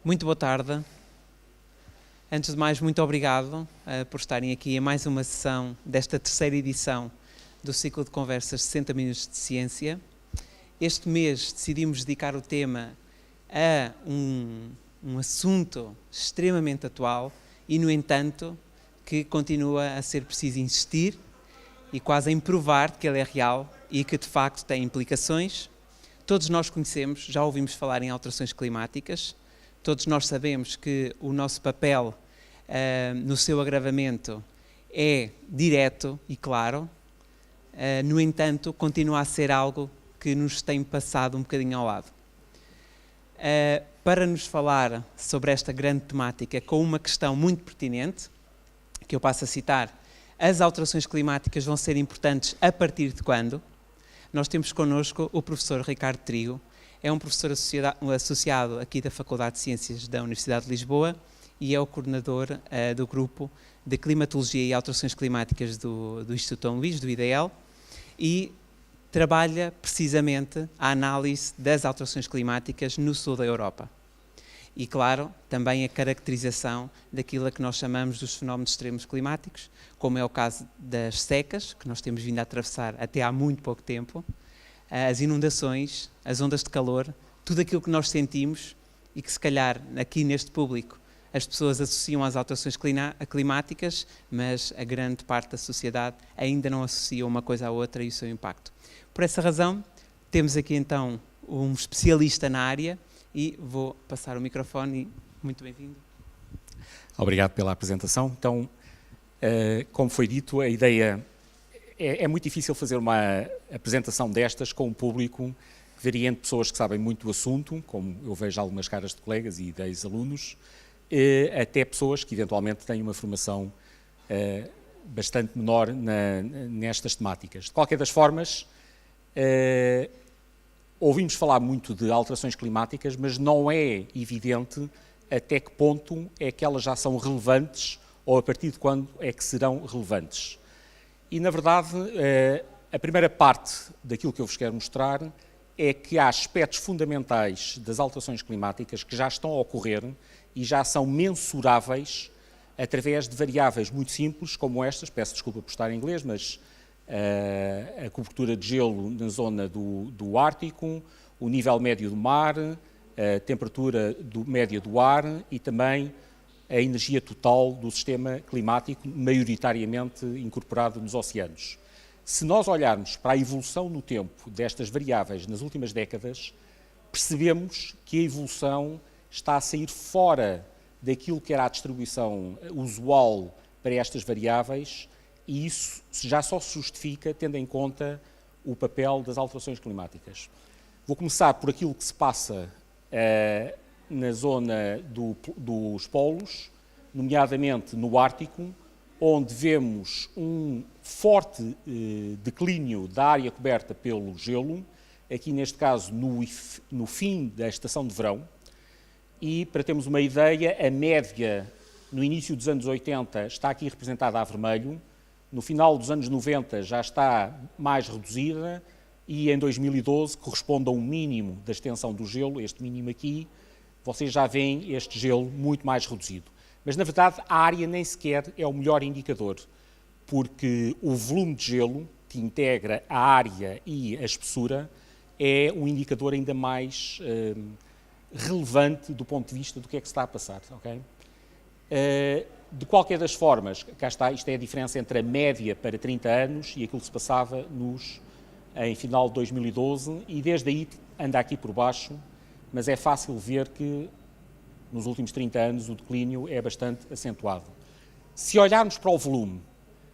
Muito boa tarde. Antes de mais, muito obrigado por estarem aqui em mais uma sessão desta terceira edição do ciclo de conversas 60 Minutos de Ciência. Este mês decidimos dedicar o tema a um assunto extremamente atual e, no entanto, que continua a ser preciso insistir e quase a provar que ele é real e que, de facto, tem implicações. Todos nós conhecemos, já ouvimos falar em alterações climáticas, todos nós sabemos que o nosso papel no seu agravamento é direto e claro, no entanto, continua a ser algo que nos tem passado um bocadinho ao lado. Para nos falar sobre esta grande temática com uma questão muito pertinente, que eu passo a citar, as alterações climáticas vão ser importantes a partir de quando? Nós temos connosco o professor Ricardo Trigo, é um professor associado aqui da Faculdade de Ciências da Universidade de Lisboa e é o coordenador do grupo de Climatologia e Alterações Climáticas do Instituto Dom Luís, do IDL, e trabalha precisamente a análise das alterações climáticas no sul da Europa. E, claro, também a caracterização daquilo a que nós chamamos dos fenómenos extremos climáticos, como é o caso das secas, que nós temos vindo a atravessar até há muito pouco tempo, as inundações, as ondas de calor, tudo aquilo que nós sentimos e que, se calhar, aqui neste público, as pessoas associam às alterações climáticas, mas a grande parte da sociedade ainda não associa uma coisa à outra e o seu impacto. Por essa razão, temos aqui então um especialista na área e vou passar o microfone. Muito bem-vindo. Obrigado pela apresentação. Então, como foi dito, a ideia é muito difícil fazer uma apresentação destas com um público que varia entre pessoas que sabem muito do assunto, como eu vejo algumas caras de colegas e de ex-alunos, até pessoas que eventualmente têm uma formação bastante menor nestas temáticas. De qualquer das formas, ouvimos falar muito de alterações climáticas, mas não é evidente até que ponto é que elas já são relevantes ou a partir de quando é que serão relevantes. E, na verdade, a primeira parte daquilo que eu vos quero mostrar é que há aspectos fundamentais das alterações climáticas que já estão a ocorrer e já são mensuráveis através de variáveis muito simples como estas, peço desculpa por estar em inglês, mas a cobertura de gelo na zona do Ártico, o nível médio do mar, a temperatura média do ar e também a energia total do sistema climático, maioritariamente incorporado nos oceanos. Se nós olharmos para a evolução no tempo destas variáveis nas últimas décadas, percebemos que a evolução está a sair fora daquilo que era a distribuição usual para estas variáveis e isso já só se justifica tendo em conta o papel das alterações climáticas. Vou começar por aquilo que se passa na zona dos polos, nomeadamente no Ártico, onde vemos um forte declínio da área coberta pelo gelo, aqui neste caso no fim da estação de verão, e para termos uma ideia, a média no início dos anos 80 está aqui representada a vermelho, no final dos anos 90 já está mais reduzida e em 2012 corresponde a um mínimo da extensão do gelo, este mínimo aqui, vocês já veem este gelo muito mais reduzido. Mas, na verdade, a área nem sequer é o melhor indicador, porque o volume de gelo, que integra a área e a espessura, é um indicador ainda mais relevante do ponto de vista do que é que se está a passar. Okay? De qualquer das formas, cá está, isto é a diferença entre a média para 30 anos e aquilo que se passava em final de 2012, e desde aí anda aqui por baixo, mas é fácil ver que nos últimos 30 anos o declínio é bastante acentuado. Se olharmos para o volume,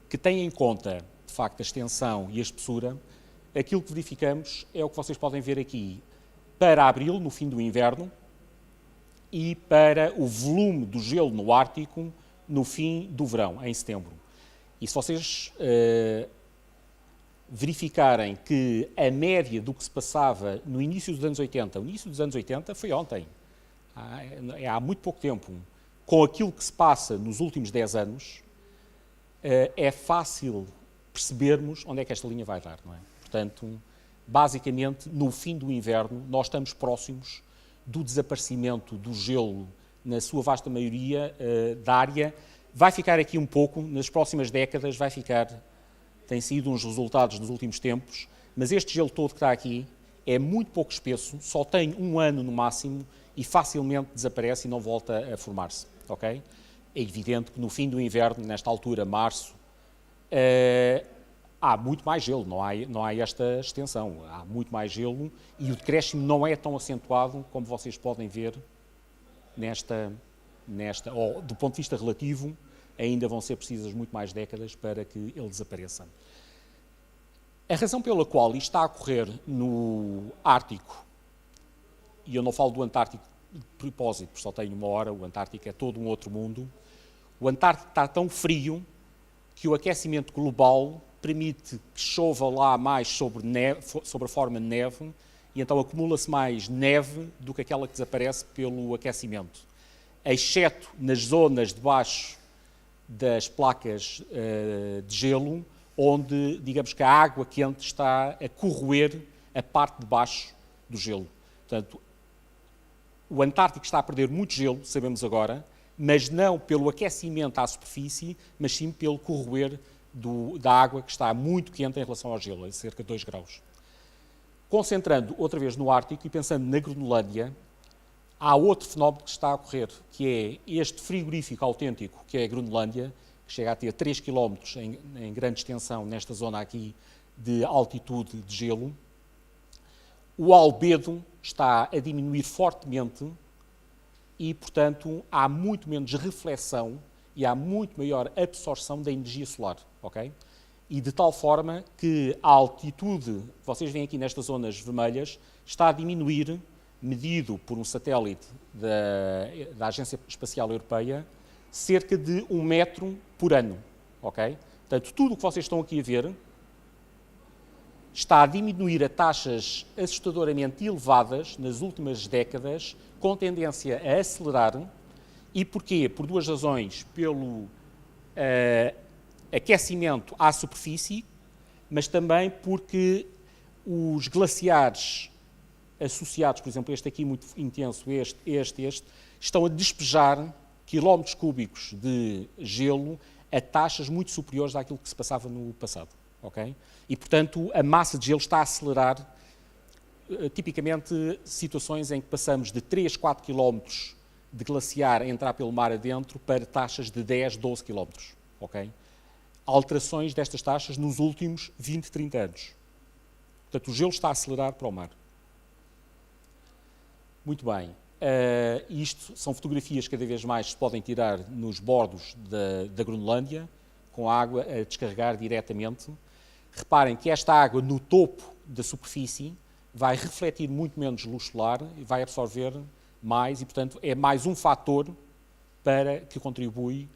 que tem em conta, de facto, a extensão e a espessura, aquilo que verificamos é o que vocês podem ver aqui para abril, no fim do inverno, e para o volume do gelo no Ártico no fim do verão, em setembro. E se vocês verificarem que a média do que se passava no início dos anos 80, o início dos anos 80 foi ontem, há muito pouco tempo, com aquilo que se passa nos últimos 10 anos, é fácil percebermos onde é que esta linha vai dar, não é? Portanto, basicamente, no fim do inverno, nós estamos próximos do desaparecimento do gelo na sua vasta maioria da área. Vai ficar aqui um pouco, nas próximas décadas vai ficar, tem sido uns resultados nos últimos tempos, mas este gelo todo que está aqui é muito pouco espesso, só tem 1 ano no máximo e facilmente desaparece e não volta a formar-se, ok? É evidente que no fim do inverno, nesta altura, março, há muito mais gelo, não há esta extensão, há muito mais gelo e o decréscimo não é tão acentuado como vocês podem ver ou do ponto de vista relativo, ainda vão ser precisas muito mais décadas para que ele desapareça. A razão pela qual isto está a ocorrer no Ártico, e eu não falo do Antártico de propósito, porque só tenho 1 hora, o Antártico é todo um outro mundo, o Antártico está tão frio que o aquecimento global permite que chova lá mais sobre a forma de neve, e então acumula-se mais neve do que aquela que desaparece pelo aquecimento, exceto nas zonas debaixo das placas de gelo, onde, digamos que a água quente está a corroer a parte de baixo do gelo. Portanto, o Antártico está a perder muito gelo, sabemos agora, mas não pelo aquecimento à superfície, mas sim pelo corroer da água que está muito quente em relação ao gelo, a cerca de 2 graus. Concentrando outra vez no Ártico e pensando na Groenlândia, há outro fenómeno que está a ocorrer, que é este frigorífico autêntico, que é a Groenlândia, que chega a ter 3 km em grande extensão nesta zona aqui de altitude de gelo. O albedo está a diminuir fortemente e, portanto, há muito menos reflexão e há muito maior absorção da energia solar, ok? E de tal forma que a altitude, vocês veem aqui nestas zonas vermelhas, está a diminuir, medido por um satélite da Agência Espacial Europeia, cerca de 1 metro por ano, ok? Portanto, tudo o que vocês estão aqui a ver está a diminuir a taxas assustadoramente elevadas nas últimas décadas, com tendência a acelerar. E porquê? Por 2 razões. Pelo aquecimento à superfície, mas também porque os glaciares associados, por exemplo, este aqui muito intenso, este, estão a despejar quilómetros cúbicos de gelo a taxas muito superiores àquilo que se passava no passado, ok? E, portanto, a massa de gelo está a acelerar, tipicamente, situações em que passamos de 3, 4 quilómetros de glaciar a entrar pelo mar adentro para taxas de 10, 12 quilómetros, ok? Alterações destas taxas nos últimos 20, 30 anos. Portanto, o gelo está a acelerar para o mar. Muito bem. Isto são fotografias que cada vez mais se podem tirar nos bordos da Groenlândia, com a água a descarregar diretamente. Reparem que esta água no topo da superfície vai refletir muito menos luz solar e vai absorver mais e, portanto, é mais um fator para que contribui.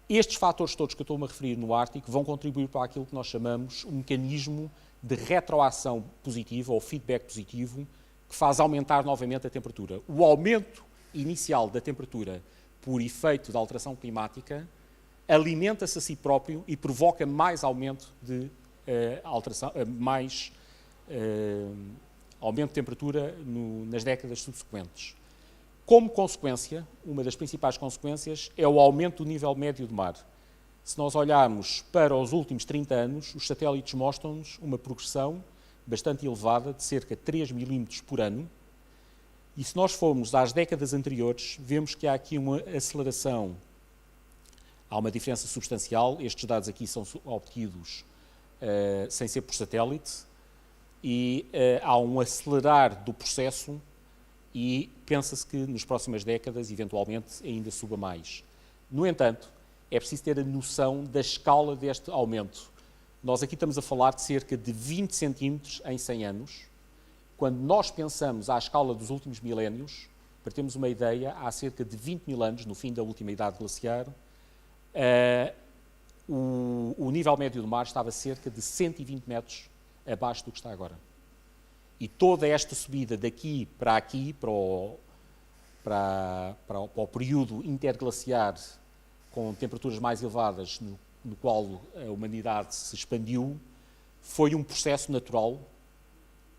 Estes fatores todos que eu estou-me a referir no Ártico vão contribuir para aquilo que nós chamamos um mecanismo de retroação positiva ou feedback positivo que faz aumentar novamente a temperatura. O aumento inicial da temperatura por efeito da alteração climática alimenta-se a si próprio e provoca mais aumento de aumento de temperatura nas décadas subsequentes. Como consequência, uma das principais consequências é o aumento do nível médio do mar. Se nós olharmos para os últimos 30 anos, os satélites mostram-nos uma progressão bastante elevada, de cerca de 3 milímetros por ano, e se nós formos às décadas anteriores, vemos que há aqui uma aceleração, há uma diferença substancial. Estes dados aqui são obtidos sem ser por satélite, e há um acelerar do processo e pensa-se que nas próximas décadas, eventualmente, ainda suba mais. No entanto, é preciso ter a noção da escala deste aumento. Nós aqui estamos a falar de cerca de 20 centímetros em 100 anos. Quando nós pensamos à escala dos últimos milénios, para termos uma ideia, há cerca de 20 mil anos, no fim da última idade glaciar, o nível médio do mar estava cerca de 120 metros abaixo do que está agora. E toda esta subida daqui, para o período interglaciar, com temperaturas mais elevadas, no qual a humanidade se expandiu, foi um processo natural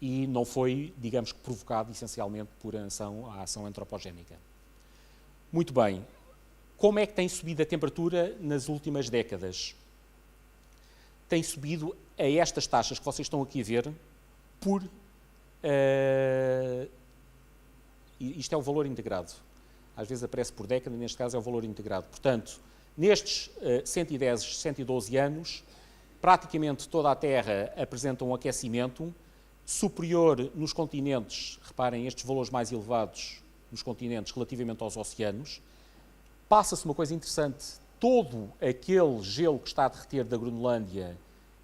e não foi, digamos que, provocado essencialmente por a ação antropogénica. Muito bem. Como é que tem subido a temperatura nas últimas décadas? Tem subido a estas taxas que vocês estão aqui a ver por... isto é o valor integrado. Às vezes aparece por década, neste caso é o valor integrado. Portanto, nestes 110, 112 anos, praticamente toda a Terra apresenta um aquecimento superior nos continentes. Reparem, estes valores mais elevados nos continentes relativamente aos oceanos. Passa-se uma coisa interessante. Todo aquele gelo que está a derreter da Groenlândia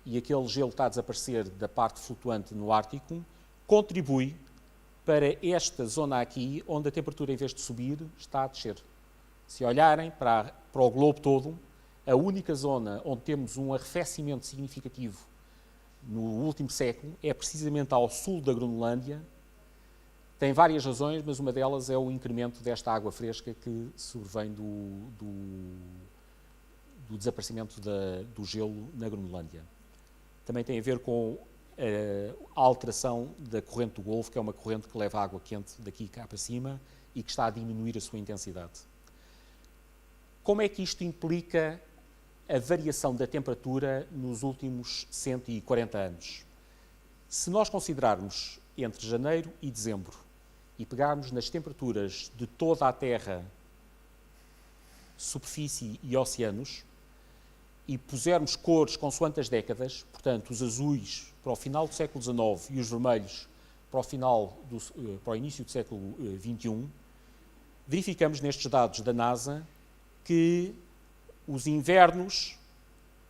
e aquele gelo que está a desaparecer da parte flutuante no Ártico contribui para esta zona aqui, onde a temperatura, em vez de subir, está a descer. Se olharem para o globo todo, a única zona onde temos um arrefecimento significativo no último século é precisamente ao sul da Groenlândia. Tem várias razões, mas uma delas é o incremento desta água fresca que sobrevém do desaparecimento do gelo na Groenlândia. Também tem a ver com a alteração da corrente do Golfo, que é uma corrente que leva água quente daqui cá para cima e que está a diminuir a sua intensidade. Como é que isto implica a variação da temperatura nos últimos 140 anos? Se nós considerarmos entre janeiro e dezembro e pegarmos nas temperaturas de toda a Terra, superfície e oceanos, e pusermos cores consoante as décadas, portanto, os azuis para o final do século XIX e os vermelhos para o início do século XXI, verificamos nestes dados da NASA que os invernos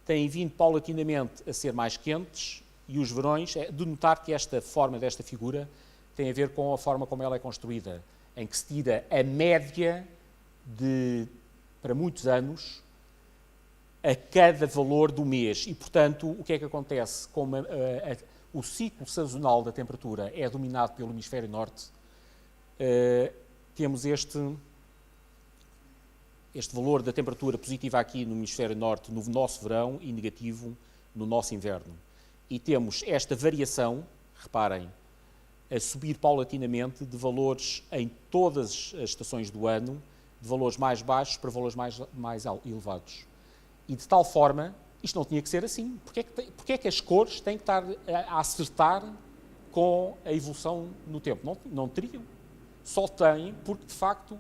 têm vindo paulatinamente a ser mais quentes e os verões, é de notar que esta forma desta figura tem a ver com a forma como ela é construída, em que se tira a média para muitos anos, a cada valor do mês. E, portanto, o que é que acontece? Como o ciclo sazonal da temperatura é dominado pelo hemisfério norte, temos este valor da temperatura positiva aqui no hemisfério norte, no nosso verão, e negativo no nosso inverno. E temos esta variação, reparem, a subir paulatinamente de valores em todas as estações do ano, de valores mais baixos para valores mais elevados. E de tal forma, isto não tinha que ser assim. Porque é que as cores têm que estar a acertar com a evolução no tempo? Não teriam. Só têm porque, de facto,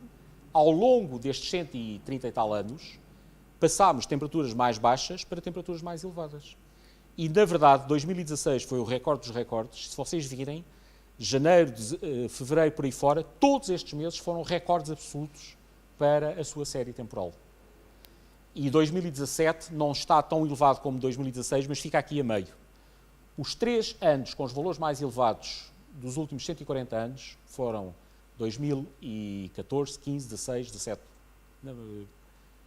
ao longo destes 130 e tal anos, passámos temperaturas mais baixas para temperaturas mais elevadas. E, na verdade, 2016 foi o recorde dos recordes. Se vocês virem, janeiro, fevereiro, por aí fora, todos estes meses foram recordes absolutos para a sua série temporal. E 2017 não está tão elevado como 2016, mas fica aqui a meio. Os 3 anos com os valores mais elevados dos últimos 140 anos foram 2014, 15, 16, 17.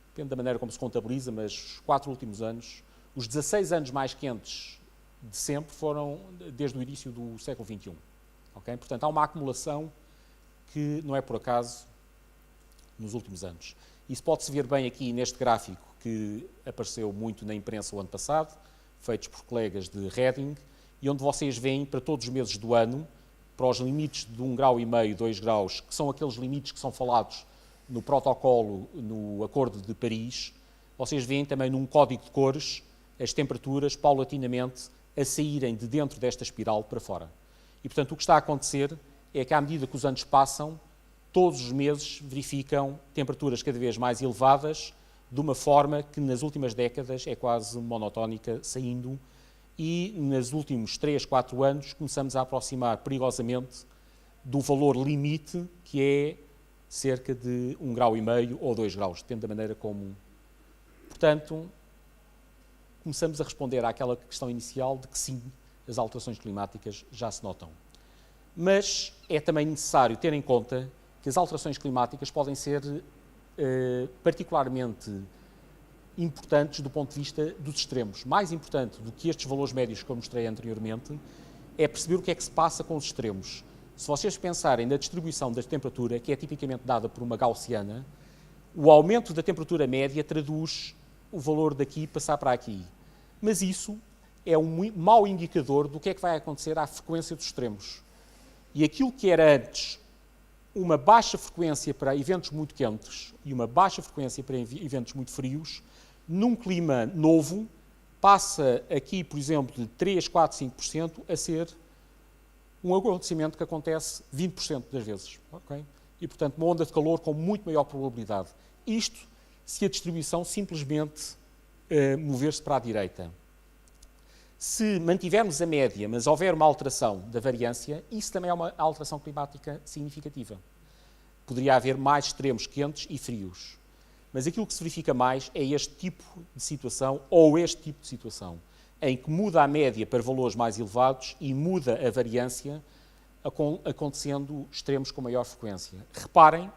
Depende da maneira como se contabiliza, mas os 4 últimos anos, os 16 anos mais quentes de sempre foram desde o início do século XXI. Okay? Portanto, há uma acumulação que não é por acaso nos últimos anos. Isso pode-se ver bem aqui neste gráfico que apareceu muito na imprensa o ano passado, feitos por colegas de Reading, e onde vocês veem para todos os meses do ano, para os limites de 1,5 grau, 2 graus, que são aqueles limites que são falados no protocolo, no Acordo de Paris, vocês veem também num código de cores as temperaturas paulatinamente a saírem de dentro desta espiral para fora. E, portanto, o que está a acontecer é que, à medida que os anos passam, todos os meses verificam temperaturas cada vez mais elevadas, de uma forma que nas últimas décadas é quase monotónica, saindo, e nos últimos 3, 4 anos começamos a aproximar perigosamente do valor limite, que é cerca de 1,5 grau ou 2 graus, depende da maneira como... Portanto, começamos a responder àquela questão inicial de que sim, as alterações climáticas já se notam. Mas é também necessário ter em conta que as alterações climáticas podem ser particularmente importantes do ponto de vista dos extremos. Mais importante do que estes valores médios que eu mostrei anteriormente é perceber o que é que se passa com os extremos. Se vocês pensarem na distribuição da temperatura, que é tipicamente dada por uma gaussiana, o aumento da temperatura média traduz o valor daqui passar para aqui. Mas isso é um mau indicador do que é que vai acontecer à frequência dos extremos. E aquilo que era antes uma baixa frequência para eventos muito quentes e uma baixa frequência para eventos muito frios, num clima novo, passa aqui, por exemplo, de 3, 4, 5% a ser um acontecimento que acontece 20% das vezes. Okay? E, portanto, uma onda de calor com muito maior probabilidade. Isto se a distribuição simplesmente mover-se para a direita. Se mantivermos a média, mas houver uma alteração da variância, isso também é uma alteração climática significativa. Poderia haver mais extremos quentes e frios. Mas aquilo que se verifica mais é este tipo de situação, ou este tipo de situação, em que muda a média para valores mais elevados e muda a variância, acontecendo extremos com maior frequência. Reparem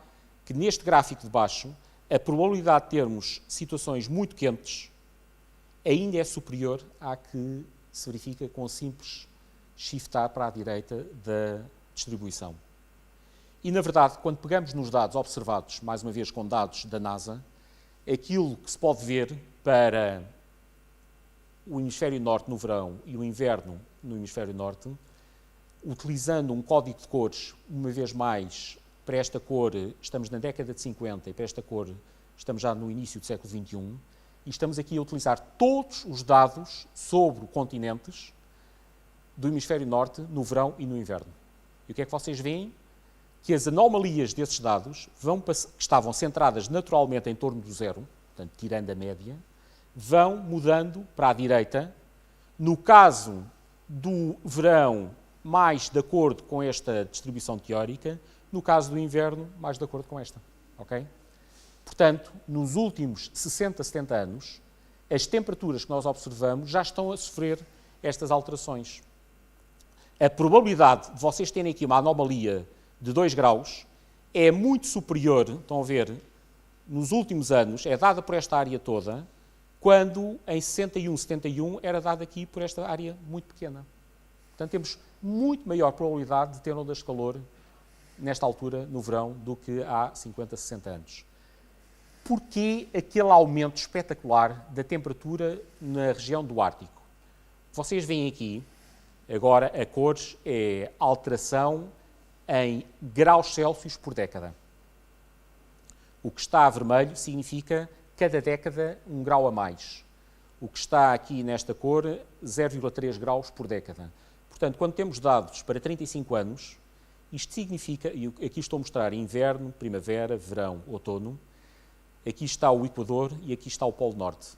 que neste gráfico de baixo, a probabilidade de termos situações muito quentes ainda é superior à que se verifica com o simples shiftar para a direita da distribuição. E, na verdade, quando pegamos nos dados observados, mais uma vez com dados da NASA, aquilo que se pode ver para o hemisfério norte no verão e o inverno no hemisfério norte, utilizando um código de cores, uma vez mais, para esta cor estamos na década de 50 e para esta cor estamos já no início do século XXI, e estamos aqui a utilizar todos os dados sobre continentes do hemisfério norte no verão e no inverno. E o que é que vocês veem? Que as anomalias desses dados, que estavam centradas naturalmente em torno do zero, portanto, tirando a média, vão mudando para a direita. No caso do verão, mais de acordo com esta distribuição teórica, no caso do inverno, mais de acordo com esta. Okay? Portanto, nos últimos 60, 70 anos, as temperaturas que nós observamos já estão a sofrer estas alterações. A probabilidade de vocês terem aqui uma anomalia de 2 graus é muito superior, estão a ver, nos últimos anos, é dada por esta área toda, quando em 61, 71 era dada aqui por esta área muito pequena. Portanto, temos muito maior probabilidade de ter ondas de calor nesta altura, no verão, do que há 50, 60 anos. Porquê aquele aumento espetacular da temperatura na região do Ártico? Vocês veem aqui, agora a cores é alteração em graus Celsius por década. O que está a vermelho significa cada década 1 grau a mais. O que está aqui nesta cor, 0,3 graus por década. Portanto, quando temos dados para 35 anos, isto significa, e aqui estou a mostrar inverno, primavera, verão, outono, aqui está o Equador e aqui está o Polo Norte.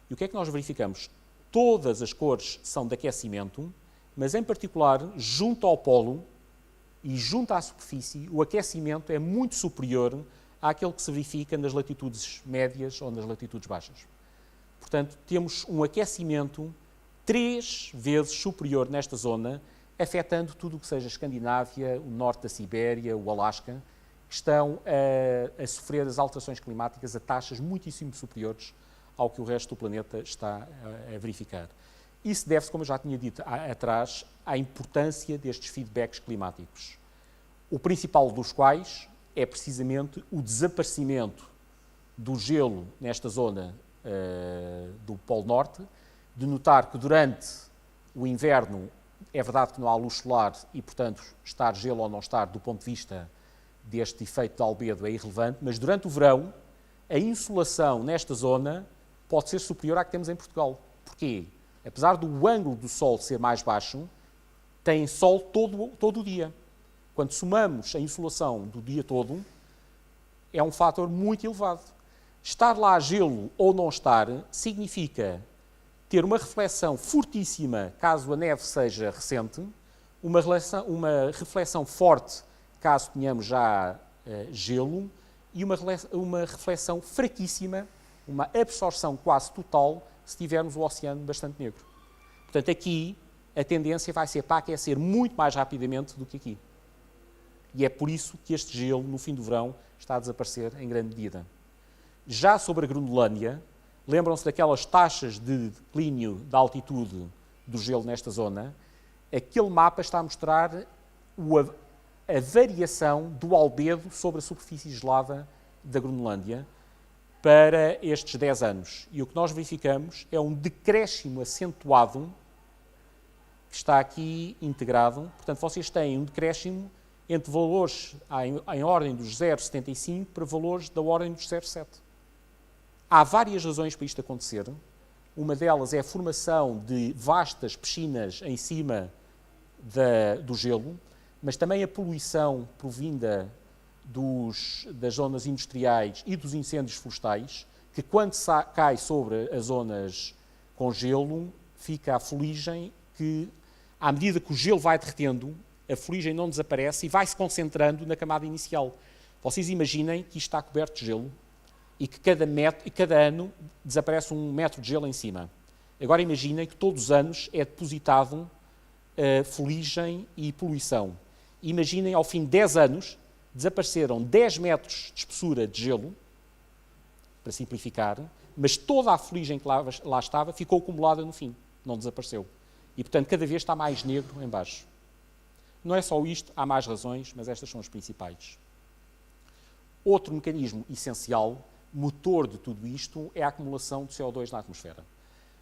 E o que é que nós verificamos? Todas as cores são de aquecimento, mas em particular, junto ao polo e junto à superfície, o aquecimento é muito superior àquele que se verifica nas latitudes médias ou nas latitudes baixas. Portanto, temos um aquecimento 3 vezes superior nesta zona, afetando tudo o que seja a Escandinávia, o norte da Sibéria, o Alasca, que estão a sofrer as alterações climáticas a taxas muitíssimo superiores ao que o resto do planeta está a verificar. Isso deve-se, como eu já tinha dito atrás, à importância destes feedbacks climáticos. O principal dos quais é precisamente o desaparecimento do gelo nesta zona do Polo Norte, de notar que durante o inverno é verdade que não há luz solar e, portanto, estar gelo ou não estar, do ponto de vista deste efeito de albedo, é irrelevante, mas durante o verão, a insolação nesta zona pode ser superior à que temos em Portugal. Porquê? Apesar do ângulo do Sol ser mais baixo, tem Sol todo o dia. Quando somamos a insolação do dia todo, é um fator muito elevado. Estar lá gelo ou não estar significa ter uma reflexão fortíssima, caso a neve seja recente, uma reflexão forte, caso tenhamos já gelo, e uma reflexão fraquíssima, uma absorção quase total, se tivermos o oceano bastante negro. Portanto, aqui a tendência vai ser para aquecer muito mais rapidamente do que aqui. E é por isso que este gelo, no fim do verão, está a desaparecer em grande medida. Já sobre a Groenlândia, lembram-se daquelas taxas de declínio da altitude do gelo nesta zona? Aquele mapa está a mostrar a variação do albedo sobre a superfície gelada da Groenlândia para estes 10 anos. E o que nós verificamos é um decréscimo acentuado que está aqui integrado. Portanto, vocês têm um decréscimo entre valores em ordem dos 0,75 para valores da ordem dos 0,7. Há várias razões para isto acontecer. Uma delas é a formação de vastas piscinas em cima do gelo, mas também a poluição provinda das zonas industriais e dos incêndios florestais, que quando cai sobre as zonas com gelo, fica a fuligem que, à medida que o gelo vai derretendo, a fuligem não desaparece e vai-se concentrando na camada inicial. Vocês imaginem que isto está coberto de gelo e que cada ano desaparece 1 metro de gelo em cima. Agora imaginem que todos os anos é depositado fuligem e poluição. Imaginem, ao fim de 10 anos, desapareceram 10 metros de espessura de gelo, para simplificar, mas toda a fuligem que lá estava ficou acumulada no fim, não desapareceu. E, portanto, cada vez está mais negro em baixo. Não é só isto, há mais razões, mas estas são as principais. Outro mecanismo essencial, motor de tudo isto, é a acumulação de CO2 na atmosfera.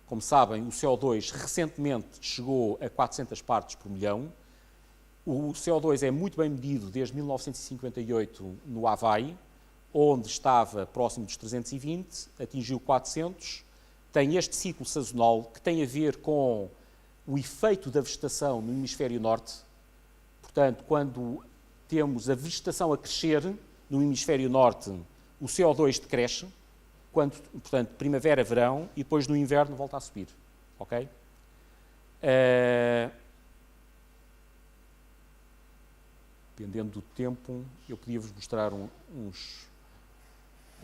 Como sabem, o CO2 recentemente chegou a 400 partes por milhão. O CO2 é muito bem medido desde 1958 no Havaí, onde estava próximo dos 320, atingiu 400. Tem este ciclo sazonal que tem a ver com o efeito da vegetação no hemisfério norte. Portanto, quando temos a vegetação a crescer no hemisfério norte, o CO2 decresce, portanto, primavera, verão, e depois no inverno volta a subir. Ok? Dependendo do tempo, eu podia-vos mostrar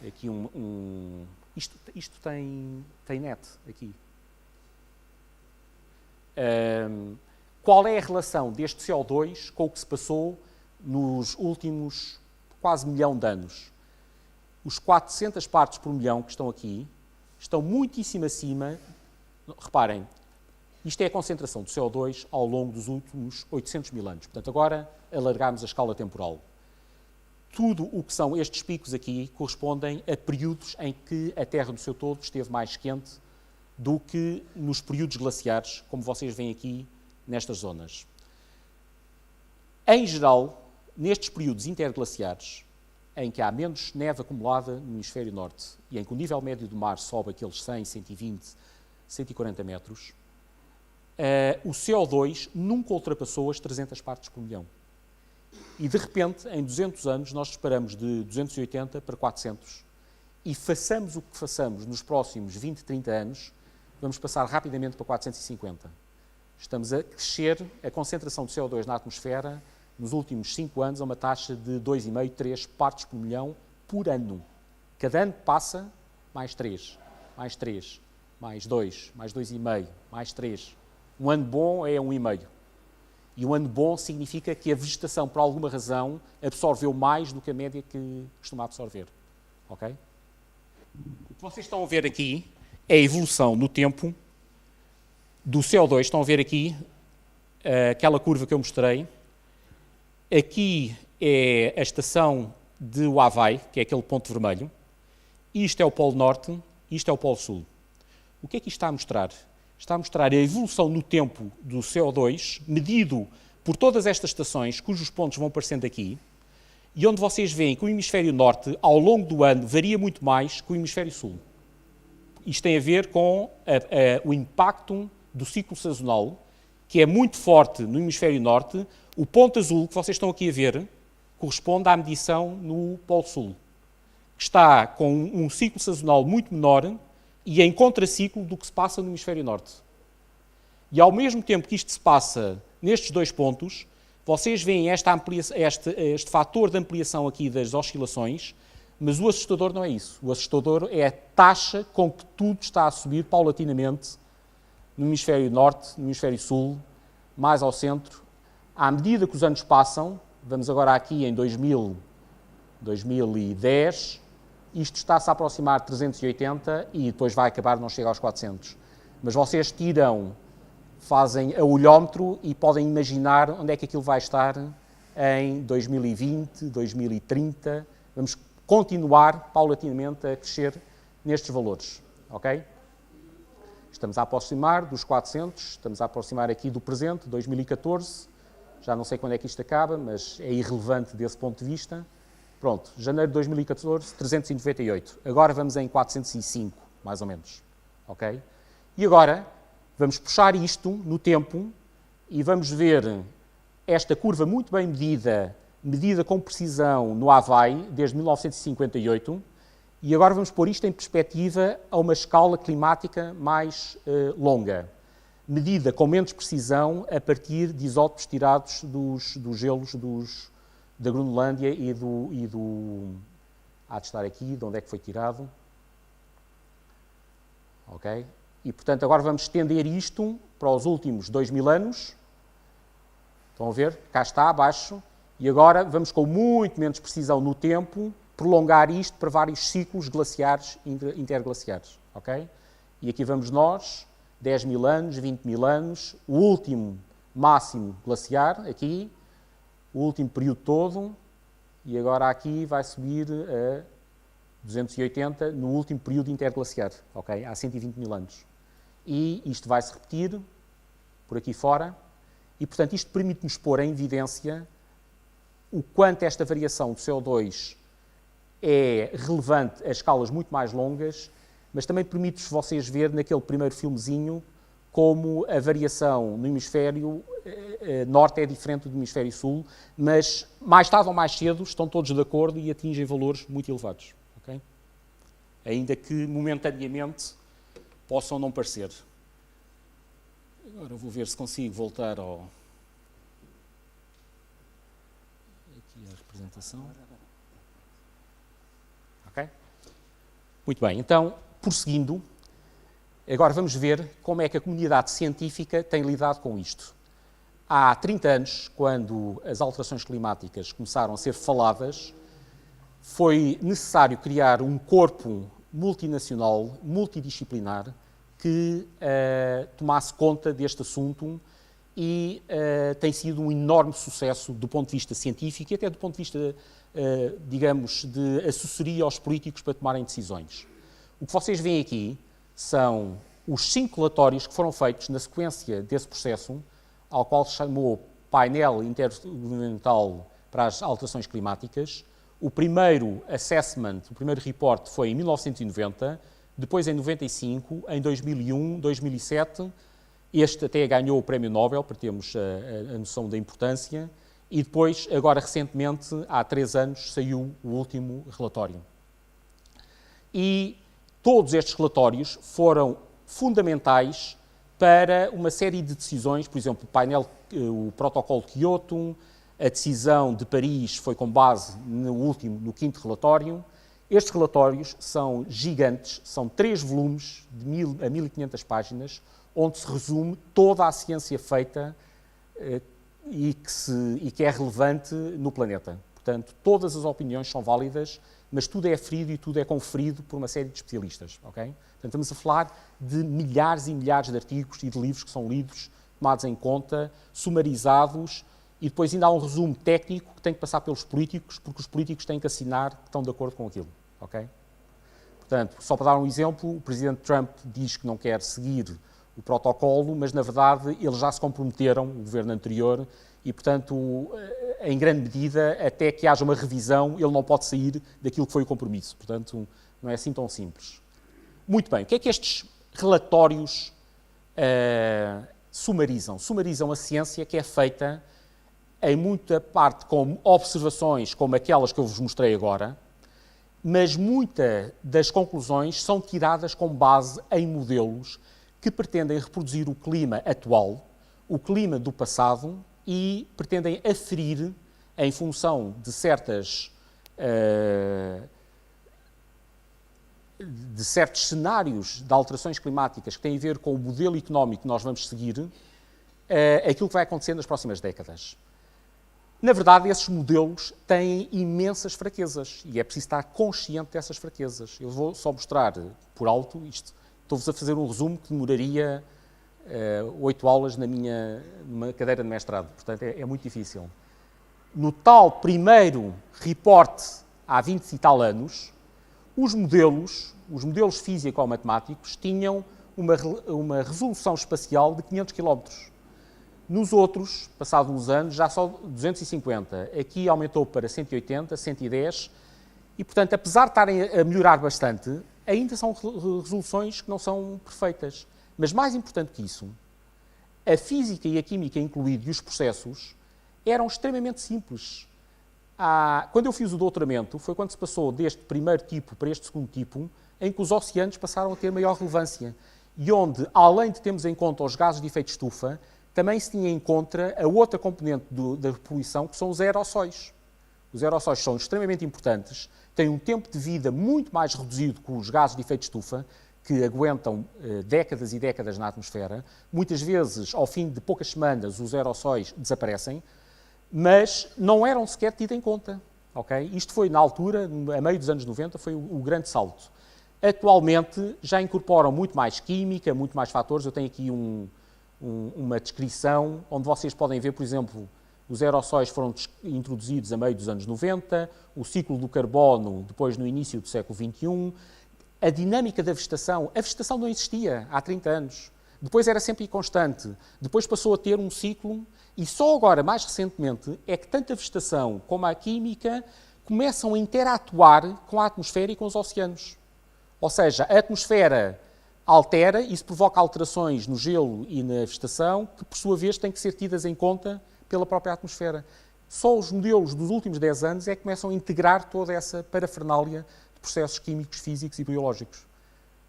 aqui isto tem net aqui. Qual é a relação deste CO2 com o que se passou nos últimos quase 1 milhão de anos? Os 400 partes por milhão que estão aqui estão muitíssimo acima. Reparem, isto é a concentração de CO2 ao longo dos últimos 800 mil anos. Portanto, agora alargamos a escala temporal. Tudo o que são estes picos aqui correspondem a períodos em que a Terra no seu todo esteve mais quente do que nos períodos glaciares, como vocês veem aqui nestas zonas. Em geral, nestes períodos interglaciares, em que há menos neve acumulada no hemisfério norte e em que o nível médio do mar sobe aqueles 100, 120, 140 metros, o CO2 nunca ultrapassou as 300 partes por milhão. E, de repente, em 200 anos, nós disparamos de 280 para 400. E façamos o que façamos nos próximos 20, 30 anos, vamos passar rapidamente para 450. Estamos a crescer a concentração de CO2 na atmosfera nos últimos 5 anos a uma taxa de 2,5, 3 partes por milhão por ano. Cada ano passa mais 3, mais 3, mais 2, mais 2,5, mais 3. Um ano bom é 1,5. E um ano bom significa que a vegetação, por alguma razão, absorveu mais do que a média que costuma absorver. Ok? O que vocês estão a ver aqui é a evolução no tempo do CO2. Estão a ver aqui aquela curva que eu mostrei. Aqui é a estação de Havaí, que é aquele ponto vermelho. Isto é o Polo Norte, isto é o Polo Sul. O que é que isto está a mostrar? Está a mostrar a evolução no tempo do CO2, medido por todas estas estações, cujos pontos vão aparecendo aqui, e onde vocês veem que o hemisfério norte, ao longo do ano, varia muito mais que o hemisfério sul. Isto tem a ver com o impacto do ciclo sazonal, que é muito forte no hemisfério norte. O ponto azul que vocês estão aqui a ver corresponde à medição no Polo Sul, que está com um ciclo sazonal muito menor e em contraciclo do que se passa no hemisfério norte. E ao mesmo tempo que isto se passa nestes dois pontos, vocês veem este fator de ampliação aqui das oscilações, mas o assustador não é isso. O assustador é a taxa com que tudo está a subir paulatinamente no hemisfério norte, no hemisfério sul, mais ao centro. À medida que os anos passam, vamos agora aqui em 2010, isto está-se a aproximar de 380 e depois vai acabar, não chega aos 400. Mas vocês fazem a olhómetro e podem imaginar onde é que aquilo vai estar em 2020, 2030. Vamos continuar paulatinamente a crescer nestes valores, ok? Estamos a aproximar dos 400, estamos a aproximar aqui do presente, 2014, já não sei quando é que isto acaba, mas é irrelevante desse ponto de vista. Pronto, janeiro de 2014, 398. Agora vamos em 405, mais ou menos. Ok? E agora vamos puxar isto no tempo e vamos ver esta curva muito bem medida com precisão no Havaí, desde 1958, e agora vamos pôr isto em perspectiva a uma escala climática mais longa, medida com menos precisão a partir de isótopos tirados dos gelos da Groenlândia e do... Há de estar aqui, de onde é que foi tirado. Ok? E, portanto, agora vamos estender isto para os últimos 2000 anos. Estão a ver? Cá está, abaixo. E agora vamos, com muito menos precisão no tempo, prolongar isto para vários ciclos glaciares interglaciares. Ok? E aqui vamos nós, 10 mil anos, 20 mil anos, o último máximo glaciar, aqui, o último período todo, e agora aqui vai subir a 280 no último período interglaciar, ok? Há 120 mil anos. E isto vai se repetir por aqui fora, e portanto isto permite-nos pôr em evidência o quanto esta variação do CO2 é relevante a escalas muito mais longas, mas também permite-vos vocês ver naquele primeiro filmezinho como a variação no hemisfério norte é diferente do hemisfério sul, mas mais tarde ou mais cedo estão todos de acordo e atingem valores muito elevados. Okay? Ainda que momentaneamente possam não parecer. Agora vou ver se consigo voltar ao... Aqui a representação. Ok? Muito bem, então, prosseguindo, agora vamos ver como é que a comunidade científica tem lidado com isto. Há 30 anos, quando as alterações climáticas começaram a ser faladas, foi necessário criar um corpo multinacional, multidisciplinar, que tomasse conta deste assunto e tem sido um enorme sucesso do ponto de vista científico e até do ponto de vista, digamos, de assessoria aos políticos para tomarem decisões. O que vocês veem aqui são os 5 relatórios que foram feitos na sequência desse processo, ao qual se chamou Painel Intergovernamental para as Alterações Climáticas. O primeiro assessment, o primeiro report foi em 1990, depois em 95, em 2001, 2007, este até ganhou o Prémio Nobel, para termos a noção da importância, e depois, agora recentemente, há 3 anos, saiu o último relatório. E todos estes relatórios foram fundamentais para uma série de decisões, por exemplo, o protocolo de Kyoto, a decisão de Paris foi com base no 5º relatório. Estes relatórios são gigantes, são 3 volumes de 1000 a 1500 páginas, onde se resume toda a ciência feita e que é relevante no planeta. Portanto, todas as opiniões são válidas, mas tudo é aferido e tudo é conferido por uma série de especialistas. Okay? Portanto, estamos a falar de milhares e milhares de artigos e de livros que são lidos, tomados em conta, sumarizados, e depois ainda há um resumo técnico que tem que passar pelos políticos, porque os políticos têm que assinar que estão de acordo com aquilo. Okay? Portanto, só para dar um exemplo, o Presidente Trump diz que não quer seguir o protocolo, mas, na verdade, eles já se comprometeram, o governo anterior, e, portanto, em grande medida, até que haja uma revisão, ele não pode sair daquilo que foi o compromisso. Portanto, não é assim tão simples. Muito bem, o que é que estes relatórios sumarizam? Sumarizam a ciência que é feita, em muita parte, com observações como aquelas que eu vos mostrei agora, mas muitas das conclusões são tiradas com base em modelos que pretendem reproduzir o clima atual, o clima do passado, e pretendem aferir, em função de certos cenários de alterações climáticas que têm a ver com o modelo económico que nós vamos seguir, aquilo que vai acontecer nas próximas décadas. Na verdade, esses modelos têm imensas fraquezas e é preciso estar consciente dessas fraquezas. Eu vou só mostrar por alto isto. Estou-vos a fazer um resumo que demoraria 8 aulas numa cadeira de mestrado. Portanto, é muito difícil. No tal primeiro reporte, há 20 e tal anos, os modelos físico-matemáticos tinham uma resolução espacial de 500 km. Nos outros, passados uns anos, já só 250. Aqui aumentou para 180, 110 e, portanto, apesar de estarem a melhorar bastante, ainda são resoluções que não são perfeitas. Mas mais importante que isso, a física e a química incluído e os processos eram extremamente simples. Quando eu fiz o doutoramento, foi quando se passou deste primeiro tipo para este segundo tipo, em que os oceanos passaram a ter maior relevância e onde, além de termos em conta os gases de efeito de estufa, também se tinha em conta a outra componente da poluição, que são os aerossóis. Os aerossóis são extremamente importantes, têm um tempo de vida muito mais reduzido que os gases de efeito de estufa, que aguentam décadas e décadas na atmosfera. Muitas vezes, ao fim de poucas semanas, os aerossóis desaparecem, mas não eram sequer tidos em conta. Okay? Isto foi, na altura, a meio dos anos 90, foi o grande salto. Atualmente, já incorporam muito mais química, muito mais fatores. Eu tenho aqui uma descrição onde vocês podem ver, por exemplo, os aerossóis foram introduzidos a meio dos anos 90, o ciclo do carbono depois no início do século XXI, a dinâmica da vegetação. A vegetação não existia há 30 anos. Depois era sempre constante. Depois passou a ter um ciclo e só agora, mais recentemente, é que tanto a vegetação como a química começam a interatuar com a atmosfera e com os oceanos. Ou seja, a atmosfera altera, isso provoca alterações no gelo e na vegetação, que por sua vez têm que ser tidas em conta pela própria atmosfera. Só os modelos dos últimos 10 anos é que começam a integrar toda essa parafernália de processos químicos, físicos e biológicos.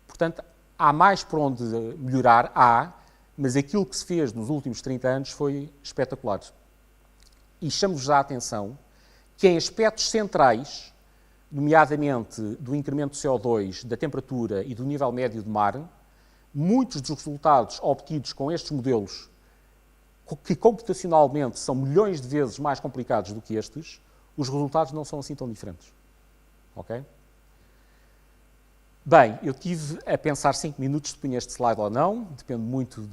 Portanto, há mais por onde melhorar, mas aquilo que se fez nos últimos 30 anos foi espetacular. E chamo-vos a atenção que em aspectos centrais, nomeadamente do incremento do CO2, da temperatura e do nível médio do mar, muitos dos resultados obtidos com estes modelos, que computacionalmente são milhões de vezes mais complicados do que estes, os resultados não são assim tão diferentes. Ok? Bem, eu tive a pensar 5 minutos se punha este slide ou não, depende muito